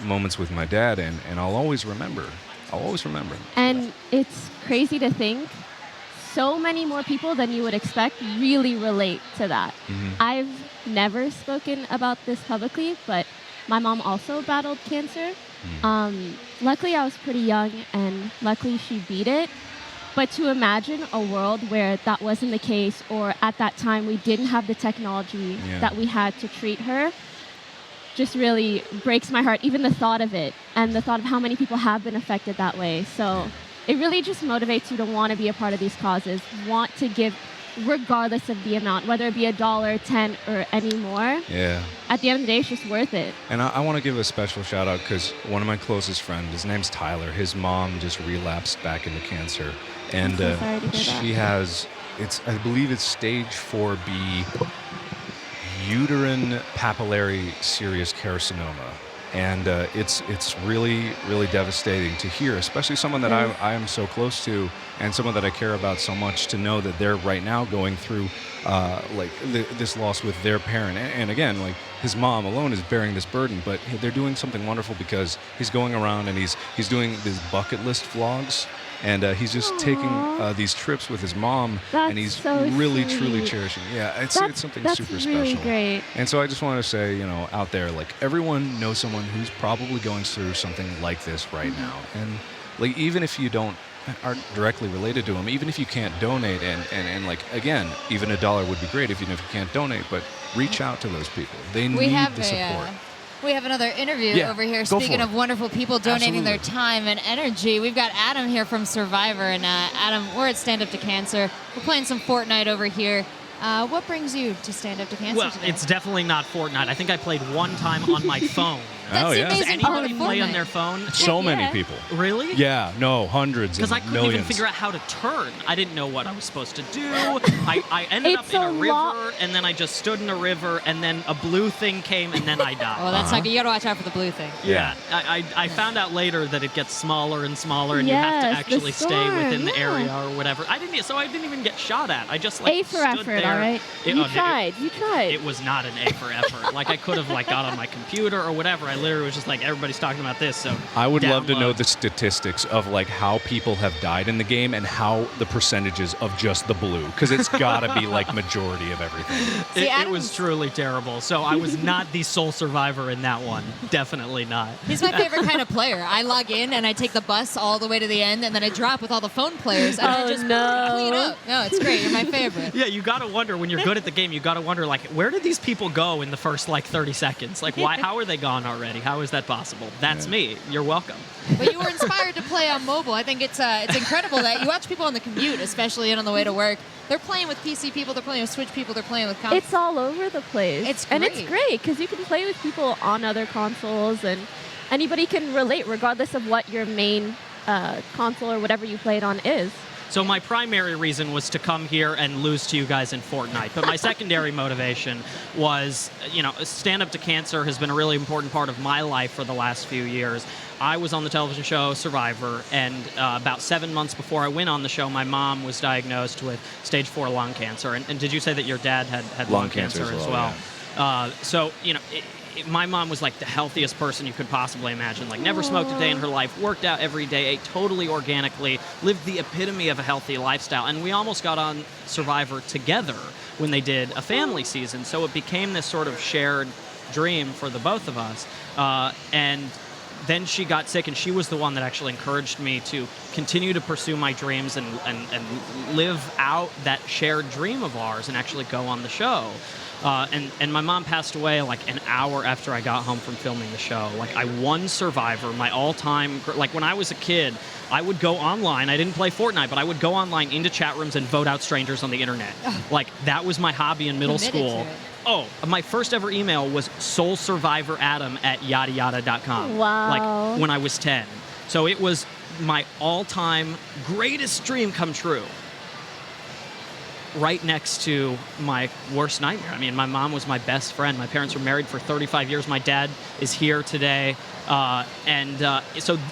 moments with my dad, and I'll always remember. I'll always remember. And it's crazy to think so many more people than you would expect really relate to that. I've never spoken about this publicly, but my mom also battled cancer. Luckily, I was pretty young, and luckily she beat it. But to imagine a world where that wasn't the case, or at that time we didn't have the technology that we had to treat her, just really breaks my heart, even the thought of it, and the thought of how many people have been affected that way. So it really just motivates you to want to be a part of these causes, want to give regardless of the amount, whether it be $1, 10, or any more. Yeah. At the end of the day, it's just worth it. And I want to give a special shout out because one of my closest friends, his name's Tyler, his mom just relapsed back into cancer. And so sorry to hear that. she has, I believe it's stage 4B uterine papillary serous carcinoma. And it's really, really devastating to hear, especially someone that I am so close to and someone that I care about so much, to know that they're right now going through this loss with their parent. And again, like his mom alone is bearing this burden, but they're doing something wonderful because he's going around and he's doing these bucket list vlogs. And he's just taking these trips with his mom, and he's so really, sweet. truly cherishing. Yeah, it's something that's super really special. great. And so I just want to say, out there, like everyone knows someone who's probably going through something like this right now. And like even if you aren't directly related to them, even if you can't donate, and like again, even $1 would be great even if you can't donate, but reach out to those people. They need the support. We have another interview Yeah, over here. go for Speaking it. of wonderful people donating their Absolutely. time and energy, we've got Adam here from Survivor. And Adam, we're at Stand Up to Cancer. We're playing some Fortnite over here. What brings you to Stand Up to Cancer Well, today? it's definitely not Fortnite. I think I played one time on my phone. That's Oh, the yeah. Does amazing part anybody of play on Fortnite. their phone? So many Yeah. people. Really? Yeah, no, hundreds Because and I couldn't millions. even figure out how to turn. I didn't know what I was supposed to do. I ended up It's in a a river, lot- and then I just stood in a river, and then a blue thing came, and then I died. Oh, that's not good. You got to watch out for the blue thing. Yeah, I found out later that it gets smaller and smaller, and you have to Yes, the actually stay storm, within the yeah. area or whatever. I didn't even get shot at. I just like A for stood effort, there. all right? It- You oh, tried. You tried. It was not an A for effort. Like I could have like got on my computer or whatever. I literally was just like everybody's talking about this, so I would love to know download. the statistics of like how people have died in the game and how the percentages of just the blue, because it's got to be like majority of everything. See, It Adam's- was truly terrible. So I was not the sole survivor in that one. Definitely not. He's my favorite kind of player. I log in and I take the bus all the way to the end, and then I drop with all the phone players, and I Oh, just no. clean up. No, it's great. You're my favorite. Yeah, you gotta wonder when you're good at the game. You gotta wonder like, where did these people go in the first like 30 seconds? Like, why? How are they gone already? How is that possible? That's me. You're welcome. But you were inspired to play on mobile. I think it's incredible that you watch people on the commute, especially and on the way to work. They're playing with PC people, they're playing with Switch people, they're playing with consoles. It's all over the place. It's And it's great. great because you can play with people on other consoles and anybody can relate regardless of what your main console or whatever you played on is. So my primary reason was to come here and lose to you guys in Fortnite. But my secondary motivation was, Stand Up to Cancer has been a really important part of my life for the last few years. I was on the television show Survivor, and about 7 months before I went on the show, my mom was diagnosed with stage 4 lung cancer. And did you say that your dad had lung cancer as well? My mom was like the healthiest person you could possibly imagine. Like never smoked a day in her life, worked out every day, ate totally organically, lived the epitome of a healthy lifestyle. And we almost got on Survivor together when they did a family season. So it became this sort of shared dream for the both of us. And then she got sick, and she was the one that actually encouraged me to continue to pursue my dreams and live out that shared dream of ours and actually go on the show. And my mom passed away like an hour after I got home from filming the show. Like I won Survivor, my all-time, like when I was a kid, I would go online. I didn't play Fortnite, but I would go online into chat rooms and vote out strangers on the internet. Like that was my hobby in middle Committed school. to it. Oh, my first ever email was soulsurvivoradam@yadayada.com. Wow. Like when I was 10. So it was my all-time greatest dream come true. Right next to my worst nightmare. I mean, my mom was my best friend. My parents were married for 35 years. My dad is here today. So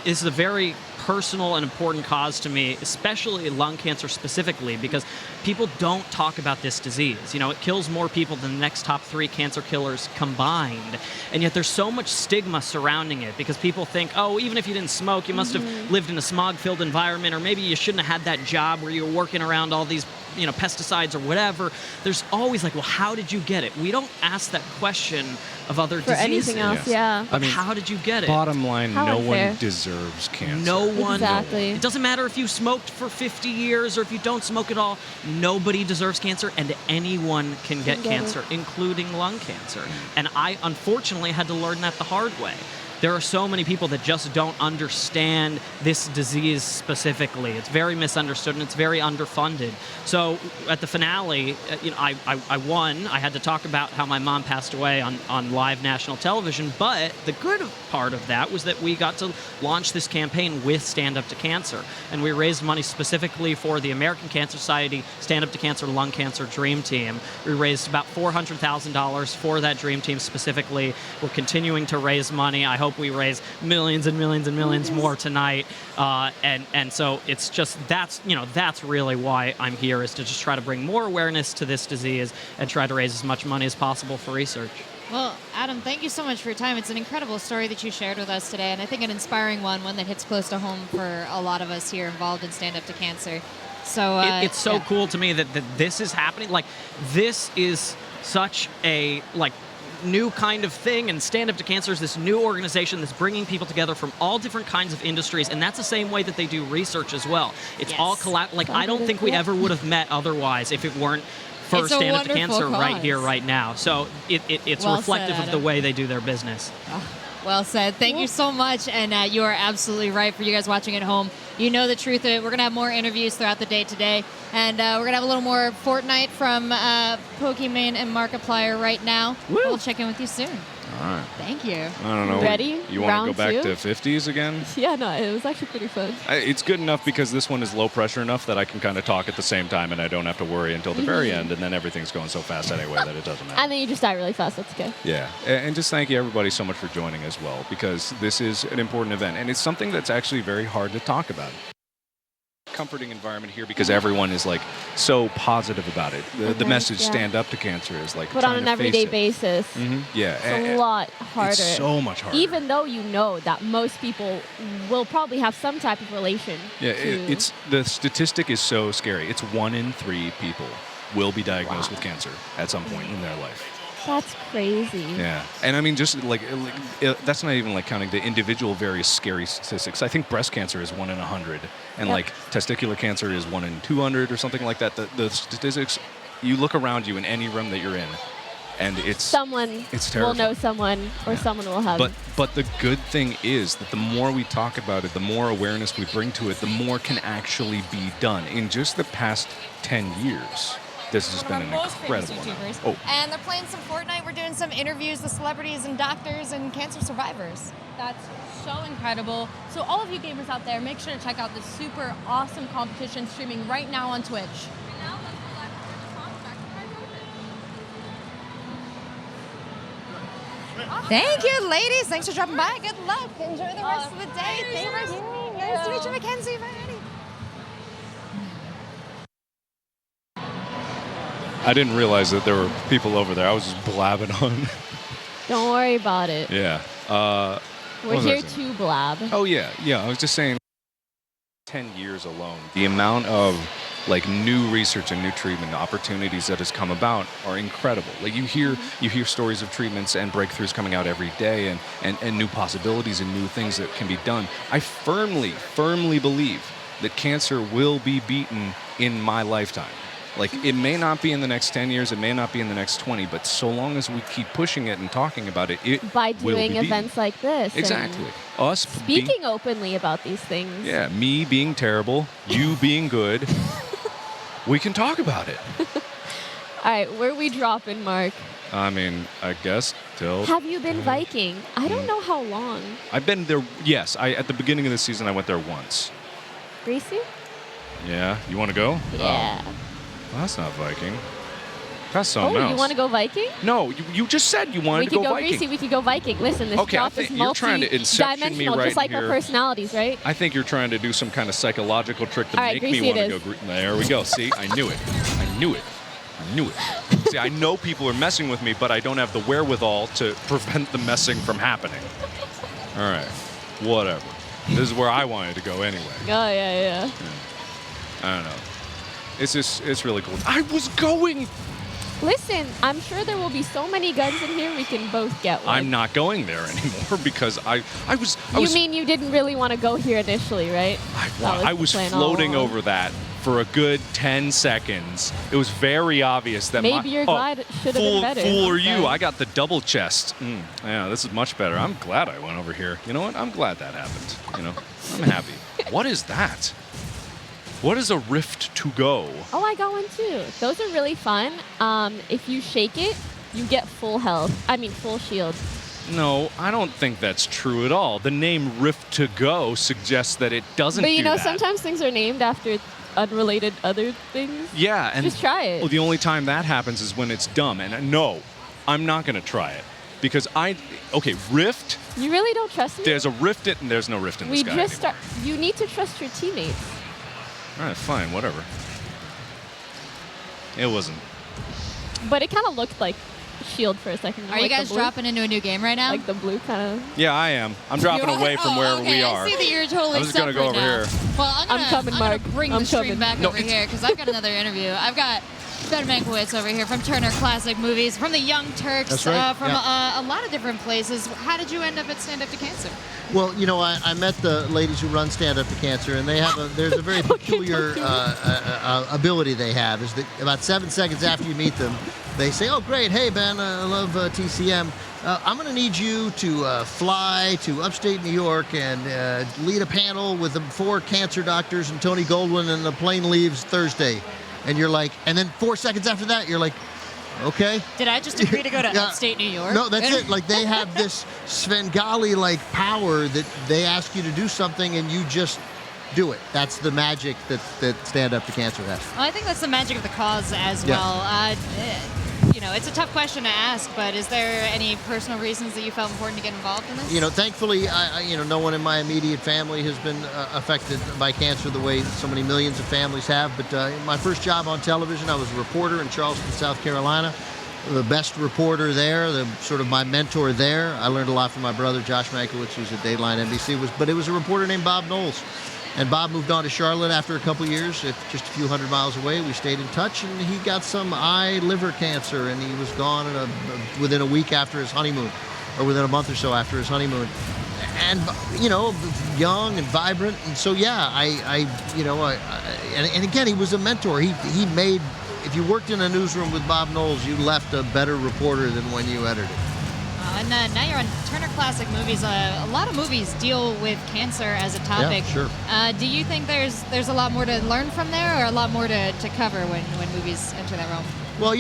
this is a very personal and important cause to me, especially lung cancer specifically, because people don't talk about this disease. It kills more people than the next top 3 cancer killers combined. And yet there's so much stigma surrounding it because people think, oh, even if you didn't smoke, you must have lived in a smog-filled environment, or maybe you shouldn't have had that job where you were working around all these pesticides or whatever. There's always like, well, how did you get it? We don't ask that question of other For diseases. anything else, yeah. But how did you get it? Bottom line, How no unfair. one deserves cancer. No one. Exactly. It doesn't matter if you smoked for 50 years or if you don't smoke at all. Nobody deserves cancer, and anyone can get get cancer, including lung cancer. And I, unfortunately, had to learn that the hard way. There are so many people that just don't understand this disease specifically. It's very misunderstood and it's very underfunded. So at the finale, I won. I had to talk about how my mom passed away on live national television. But the good part of that was that we got to launch this campaign with Stand Up to Cancer. And we raised money specifically for the American Cancer Society Stand Up to Cancer Lung Cancer Dream Team. We raised about $400,000 for that dream team specifically. We're continuing to raise money. I hope we raise millions and millions and millions more tonight. And so it's just, that's really why I'm here, is to just try to bring more awareness to this disease and try to raise as much money as possible for research. Well, Adam, thank you so much for your time. It's an incredible story that you shared with us today, and I think an inspiring one that hits close to home for a lot of us here involved in Stand Up to Cancer. So It's so cool to me that this is happening. Like, this is such a, new kind of thing, and Stand Up to Cancer is this new organization that's bringing people together from all different kinds of industries, and that's the same way that they do research as well. It's all I don't think we ever would have met otherwise if it weren't for It's a Stand Up to wonderful Cancer right cause. here, right now. So it's Well reflective said, of the Adam. way they do their business. Well said. Thank you so much. And you are absolutely right. For you guys watching at home, you know the truth of it. We're going to have more interviews throughout the day today. And we're going to have a little more Fortnite from Pokemon and Markiplier right now. We'll check in with you soon. All right. Thank you. I don't know. Ready? You want to go back Round to two? 50s again? Yeah, no, it was actually pretty fun. It's good enough because this one is low pressure enough that I can kind of talk at the same time and I don't have to worry until the very end, and then everything's going so fast anyway that it doesn't matter. And then you just die really fast. That's okay. Yeah, and just thank you everybody so much for joining as well, because this is an important event and it's something that's actually very hard to talk about. Comforting environment here because everyone is like so positive about it. The message "Stand Up to Cancer" is like But on trying an to everyday face it. basis, Yeah, it's a lot harder. It's so much harder. Even though you know that most people will probably have some type of relation. Yeah, to, it's the statistic is so scary. It's 1 in 3 people will be diagnosed with cancer at some point in their life. That's crazy. Yeah, and I mean, just like that's not even like counting the individual various scary statistics. I think breast cancer is 1 in 100, and like testicular cancer is 1 in 200 or something like that. The statistics, you look around you in any room that you're in, and it's will terrifying. know someone, or someone will have. But the good thing is that the more we talk about it, the more awareness we bring to it, the more can actually be done. In just the past 10 years, this has been an incredible amount. Oh. And they're playing some Fortnite. We're doing some interviews with celebrities and doctors and cancer survivors. That's so incredible. So all of you gamers out there, make sure to check out this super awesome competition streaming right now on Twitch. Thank you, ladies. Thanks for dropping by. Good luck. Enjoy the rest of the day. Thank you. Nice to meet you, Mackenzie. Bye. I didn't realize that there were people over there. I was just blabbing on. Don't worry about it. Yeah. We're what was I here saying? to blab. Oh, yeah. Yeah, I was just saying 10 years alone, the amount of like new research and new treatment opportunities that has come about are incredible. Like you hear stories of treatments and breakthroughs coming out every day and new possibilities and new things that can be done. I firmly believe that cancer will be beaten in my lifetime. Like, it may not be in the next 10 years, it may not be in the next 20, but so long as we keep pushing it and talking about it, it By will doing be beaten. events like this. and Exactly. Us Speaking openly about these things. yeah, me being terrible, you being good, we can talk about it. All right, where we dropping, Mark? I mean, I guess till... Have you been Viking? I don't know how long. I've been there, yes. At the beginning of the season, I went there once. Greasy? Yeah, you want to go? Yeah. Well, that's not Viking. That's something else. You want to go Viking? No, you just said you wanted We to could go go Viking. Greasy, we could go Viking. Listen, this Okay, I drop think is you're trying to inception me multi-dimensional, right just like here. our personalities, right? I think you're trying to do some kind of psychological trick to All right, make me Greasy want it to is. go. There we go. See, I knew it. I knew it. See, I know people are messing with me, but I don't have the wherewithal to prevent the messing from happening. All right, whatever. This is where I wanted to go anyway. Oh, yeah. I don't know. It's really cool. I was going. Listen, I'm sure there will be so many guns in here we can both get one. I'm not going there anymore because I was. You mean you didn't really want to go here initially, right? I was floating over that for a good 10 seconds. It was very obvious that Maybe your glide should have been better. Fool or you, Okay. I got the double chest. Yeah, this is much better. I'm glad I went over here. You know what? I'm glad that happened. You know, I'm happy. What is that? What is a rift to go? Oh, I got one too. Those are really fun. If you shake it, you get full health. I mean, full shield. No, I don't think that's true at all. The name Rift to Go suggests that it doesn't But you do know, that. sometimes things are named after unrelated other things. Yeah, and just try it. Well, the only time that happens is when it's dumb. And no, I'm not going to try it because Rift. You really don't trust me? There's a rift in, and there's no rift in the sky anymore. You need to trust your teammates. All right, fine, whatever. It wasn't. But it kind of looked like shield for a second. Are you like the guys blue. dropping into a new game right now? Like the blue kind of. Yeah, I am. I'm dropping away from wherever we are. I see that you're totally I'm just gonna go over separate now. here. Well, I'm coming, gonna Mark. bring I'm the stream coming. back No, over here because I've got another interview. I've got Ben Mankiewicz over here from Turner Classic Movies, from the Young Turks, That's right, from yeah. a lot of different places. How did you end up at Stand Up to Cancer? Well, I met the ladies who run Stand Up to Cancer, and there's a very peculiar ability they have. Is that about 7 seconds after you meet them, they say, "Oh, great! Hey, Ben, I love TCM. I'm going to need you to fly to upstate New York and lead a panel with the 4 cancer doctors and Tony Goldwyn, and the plane leaves Thursday." And you're like, and then 4 seconds after that, you're like, okay. Did I just agree to go to upstate New York? No, that's it. Like, they have this Svengali-like power that they ask you to do something and you just do it. That's the magic that Stand Up to Cancer has. Well, I think that's the magic of the cause as Yeah. well. It's a tough question to ask, but is there any personal reasons that you felt important to get involved in this? Thankfully, no one in my immediate family has been affected by cancer the way so many millions of families have. But my first job on television, I was a reporter in Charleston, South Carolina. The best reporter there, sort of my mentor there. I learned a lot from my brother, Josh Mankiewicz, who's at Dateline NBC. But it was a reporter named Bob Knowles. And Bob moved on to Charlotte after a couple years, just a few hundred miles away. We stayed in touch, and he got some liver cancer, and he was gone within a week after his honeymoon, or within a month or so after his honeymoon. And young and vibrant, and so yeah, and again, he was a mentor. He made. If you worked in a newsroom with Bob Knowles, you left a better reporter than when you entered it. And now you're on Turner Classic Movies. A lot of movies deal with cancer as a topic. Yeah, sure. Do you think there's a lot more to learn from there, or a lot more to cover when movies enter that realm? Well,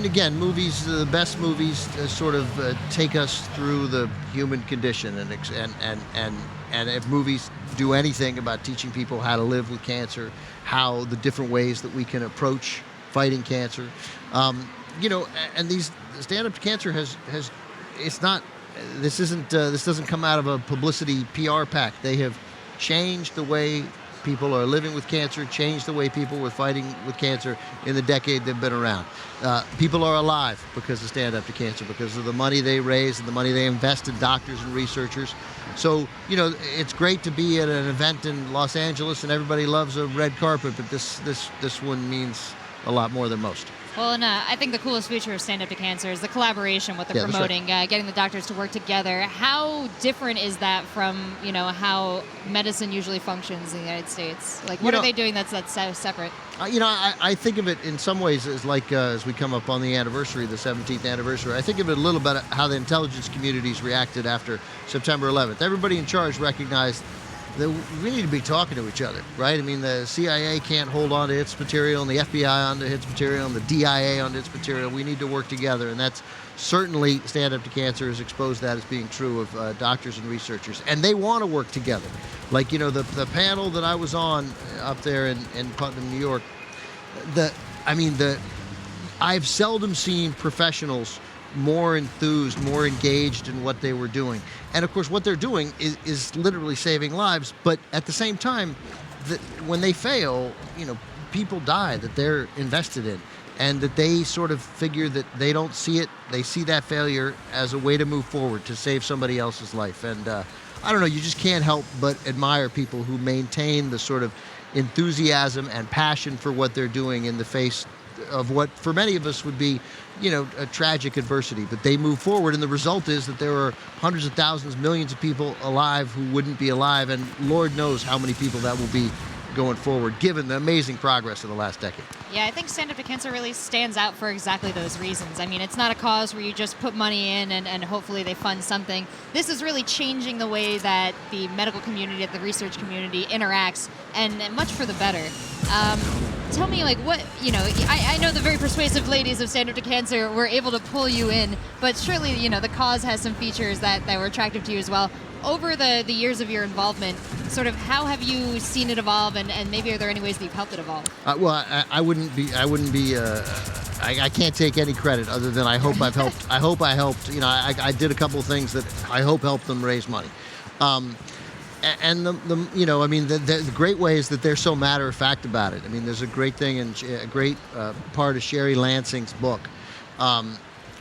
again, movies, the best movies sort of take us through the human condition, and if movies do anything about teaching people how to live with cancer, how the different ways that we can approach fighting cancer, and these Stand Up to Cancer has it's not. This doesn't come out of a publicity PR pack. They have changed the way people are living with cancer, changed the way people were fighting with cancer in the decade they've been around. People are alive because of Stand Up to Cancer, because of the money they raise and the money they invest in doctors and researchers. So, it's great to be at an event in Los Angeles and everybody loves a red carpet, but this one means a lot more than most. Well, and I think the coolest feature of Stand Up to Cancer is the collaboration, what they're Yeah, that's promoting, getting the doctors to work together. How different is that from, how medicine usually functions in the United States? Like, what are they doing that's so separate? I think of it in some ways as like, as we come up on the anniversary, the 17th anniversary, I think of it a little bit how the intelligence communities reacted after September 11th. Everybody in charge recognized that we need to be talking to each other, right? I mean, the CIA can't hold on to its material, and the FBI onto its material, and the DIA onto its material. We need to work together, and that's certainly Stand Up to Cancer has exposed that as being true of doctors and researchers, and they want to work together. Like, the panel that I was on up there in Putnam, New York, I've seldom seen professionals more enthused, more engaged in what they were doing. And of course, what they're doing is literally saving lives. But at the same time, when they fail, people die that they're invested in, and that they sort of figure that they don't see it. They see that failure as a way to move forward, to save somebody else's life. And I don't know, you just can't help but admire people who maintain the sort of enthusiasm and passion for what they're doing in the face of what for many of us would be, a tragic adversity. But they move forward, and the result is that there are hundreds of thousands, millions of people alive who wouldn't be alive, and Lord knows how many people that will be going forward, given the amazing progress of the last decade. Yeah, I think Stand Up to Cancer really stands out for exactly those reasons. I mean, it's not a cause where you just put money in and hopefully they fund something. This is really changing the way that the medical community, the research community interacts, and much for the better. Tell me, what, I know the very persuasive ladies of Stand Up to Cancer were able to pull you in, but surely, the cause has some features that were attractive to you as well. Over the years of your involvement, sort of how have you seen it evolve, and maybe are there any ways that you've helped it evolve? Well, I can't take any credit other than I hope I've helped. I hope I helped. I did a couple of things that I hope helped them raise money. And the great way is that they're so matter of fact about it. I mean, there's a great thing and a great part of Sherry Lansing's book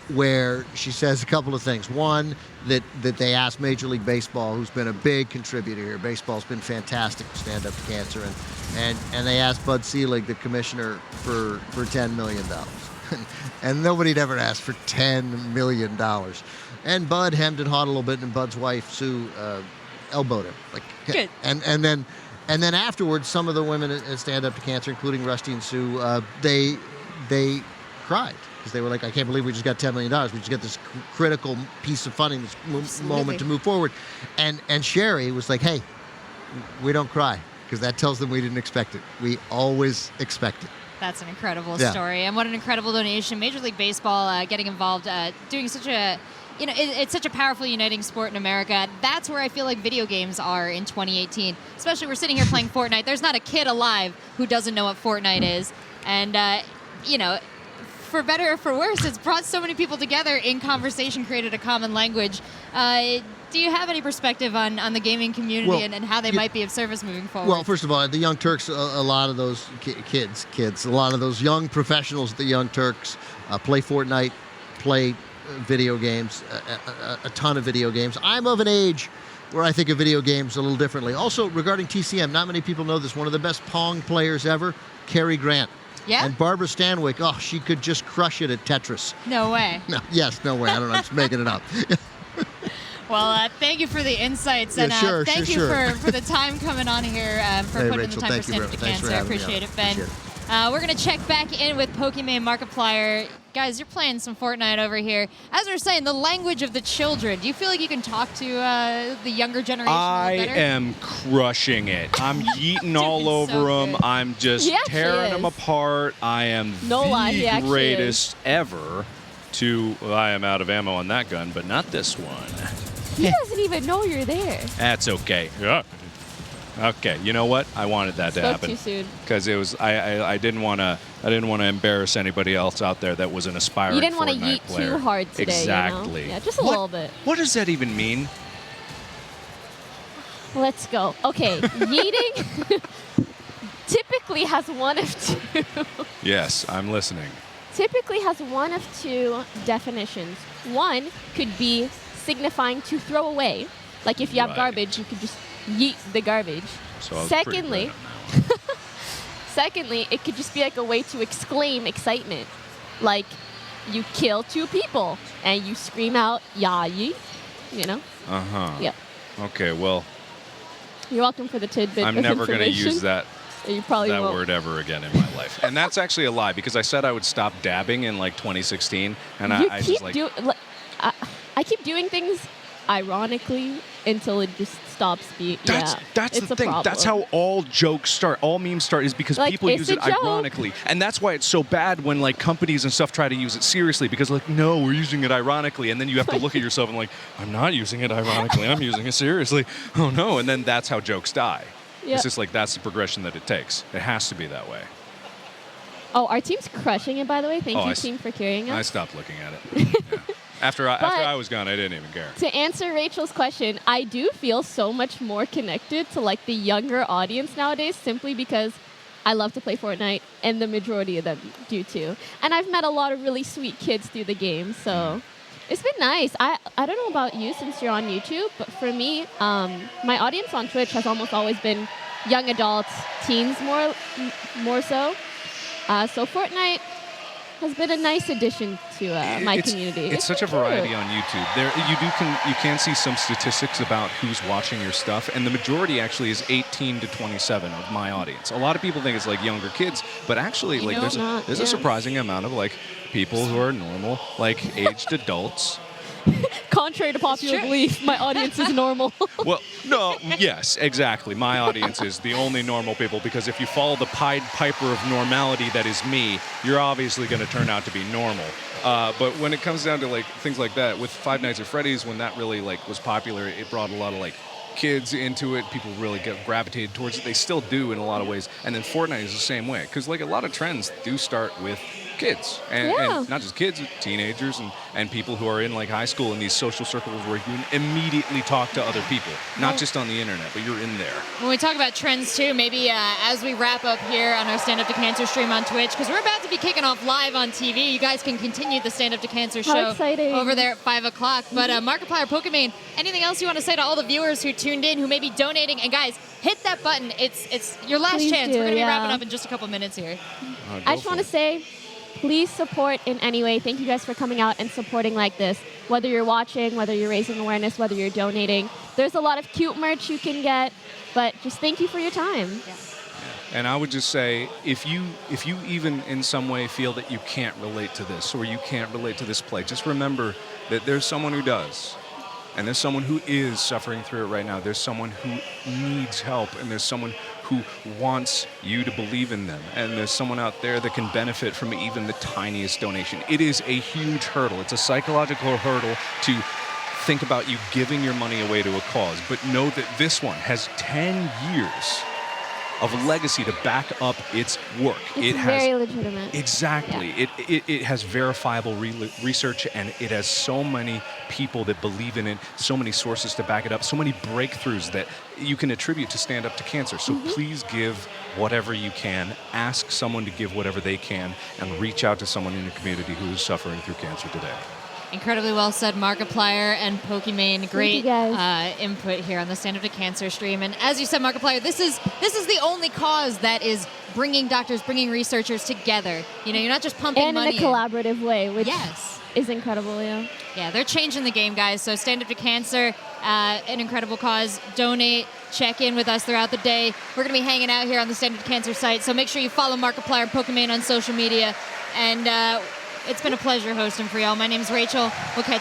where she says a couple of things. One, that they asked Major League Baseball, who's been a big contributor here. Baseball's been fantastic to stand up to cancer, and they asked Bud Selig, the commissioner, for $10 million. And nobody'd ever asked for $10 million. And Bud hemmed and hawed a little bit, and Bud's wife, Sue, elbowed him. Good. And then afterwards, some of the women at Stand Up to Cancer, including Rusty and Sue, they cried. Because they were like, I can't believe we just got $10 million. We just got this critical piece of funding, this moment to move forward. And Sherry was like, hey, we don't cry, because that tells them we didn't expect it. We always expect it. That's an incredible story. And what an incredible donation. Major League Baseball getting involved, doing such a, it's such a powerful uniting sport in America. That's where I feel like video games are in 2018. Especially we're sitting here playing Fortnite. There's not a kid alive who doesn't know what Fortnite is. And, for better or for worse, it's brought so many people together in conversation, created a common language. Do you have any perspective on the gaming community and how they might be of service moving forward? Well, first of all, the Young Turks, a lot of those kids, a lot of those young professionals at the Young Turks play Fortnite, play video games, a ton of video games. I'm of an age where I think of video games a little differently. Also, regarding TCM, not many people know this. One of the best Pong players ever, Cary Grant. Yeah? And Barbara Stanwyck, she could just crush it at Tetris. No way. No, yes, no way. I don't know. I'm just making it up. Well, thank you for the insights, and thank you for the time coming on here, for putting Rachel, the time for Stand Up to Cancer. I appreciate it, Ben. We're going to check back in with Pokemon Markiplier. Guys, you're playing some Fortnite over here. As we're saying, the language of the children. Do you feel like you can talk to the younger generation a little better? I am crushing it. I'm yeeting all over them. I'm just tearing them apart. I am the greatest ever I am out of ammo on that gun, but not this one. He doesn't even know you're there. That's okay. Yeah. Okay, you know what? I wanted that to happen. Too soon. Because it was I didn't want to embarrass anybody else out there that was an aspiring Fortnite player. You didn't want to yeet too hard today. Exactly. Yeah, just a little bit. What does that even mean? Let's go. Okay, yeeting typically has one of two. Yes, I'm listening. Typically has one of two definitions. One could be signifying to throw away. Like if you have garbage, you could just yeet the garbage. So secondly, it could just be like a way to exclaim excitement. Like you kill two people and you scream out, "Ya yeet," Uh-huh. Yep. Okay, well. You're welcome for the tidbit. I'm never going to use that won't. word ever again in my life. And that's actually a lie, because I said I would stop dabbing in like 2016, and I keep doing things ironically until it just stops being. That's the thing. Problem. That's how all jokes start. All memes start is because people use it ironically, and that's why it's so bad when like companies and stuff try to use it seriously, because like, no, we're using it ironically, and then you have to look at yourself and like, I'm not using it ironically. I'm using it seriously. Oh no! And then that's how jokes die. Yep. It's just like that's the progression that it takes. It has to be that way. Oh, our team's crushing it, by the way. Thank you, team, for carrying us. I stopped looking at it. Yeah. After I was gone, I didn't even care. To answer Rachel's question, I do feel so much more connected to like the younger audience nowadays, simply because I love to play Fortnite, and the majority of them do too. And I've met a lot of really sweet kids through the game, so it's been nice. I don't know about you since you're on YouTube, but for me, my audience on Twitch has almost always been young adults, teens more so. So Fortnite has been a nice addition to my community. It's such a variety on YouTube. You can see some statistics about who's watching your stuff, and the majority actually is 18 to 27 of my audience. A lot of people think it's like younger kids, but actually there's a surprising amount of like people who are normal, like aged adults. Contrary to popular belief, my audience is normal. Well, no, yes, exactly. My audience is the only normal people, because if you follow the Pied Piper of normality that is me, you're obviously going to turn out to be normal. But when it comes down to like things like that, with Five Nights at Freddy's, when that really like was popular, it brought a lot of like kids into it. People really gravitated towards it. They still do in a lot of ways. And then Fortnite is the same way, because like a lot of trends do start with kids, and not just kids, teenagers, and people who are in like high school in these social circles where you can immediately talk to other people, not just on the internet, but you're in there. When we talk about trends too, maybe as we wrap up here on our Stand Up to Cancer stream on Twitch, because we're about to be kicking off live on TV. You guys can continue the Stand Up to Cancer show over there at 5 o'clock. But Markiplier, Pokimane, anything else you want to say to all the viewers who tuned in, who may be donating? And guys, hit that button. It's your last chance. We're going to be wrapping up in just a couple minutes here. I just want to say, please support in any way. Thank you guys for coming out and supporting like this. Whether you're watching, whether you're raising awareness, whether you're donating. There's a lot of cute merch you can get, but just thank you for your time. Yeah. And I would just say, if you even in some way feel that you can't relate to this or you can't relate to this play, just remember that there's someone who does. And there's someone who is suffering through it right now. There's someone who needs help, and there's someone who wants you to believe in them. And there's someone out there that can benefit from even the tiniest donation. It is a huge hurdle. It's a psychological hurdle to think about you giving your money away to a cause. But know that this one has 10 years of legacy to back up its work. It's very legitimate. Exactly. Yeah. It has verifiable research, and it has so many people that believe in it, so many sources to back it up, so many breakthroughs that you can attribute to Stand Up to Cancer. So please give whatever you can, ask someone to give whatever they can, and reach out to someone in your community who is suffering through cancer today. Incredibly well said, Markiplier and Pokimane. Great input here on the Stand Up to Cancer stream. And as you said, Markiplier, this is the only cause that is bringing doctors, bringing researchers together. You know, you're not just pumping money in a collaborative way, which is incredible. Yeah, they're changing the game, guys. So Stand Up to Cancer, an incredible cause. Donate, check in with us throughout the day. We're going to be hanging out here on the Stand Up to Cancer site. So make sure you follow Markiplier and Pokimane on social media. And it's been a pleasure hosting for y'all. My name's Rachel. We'll catch you.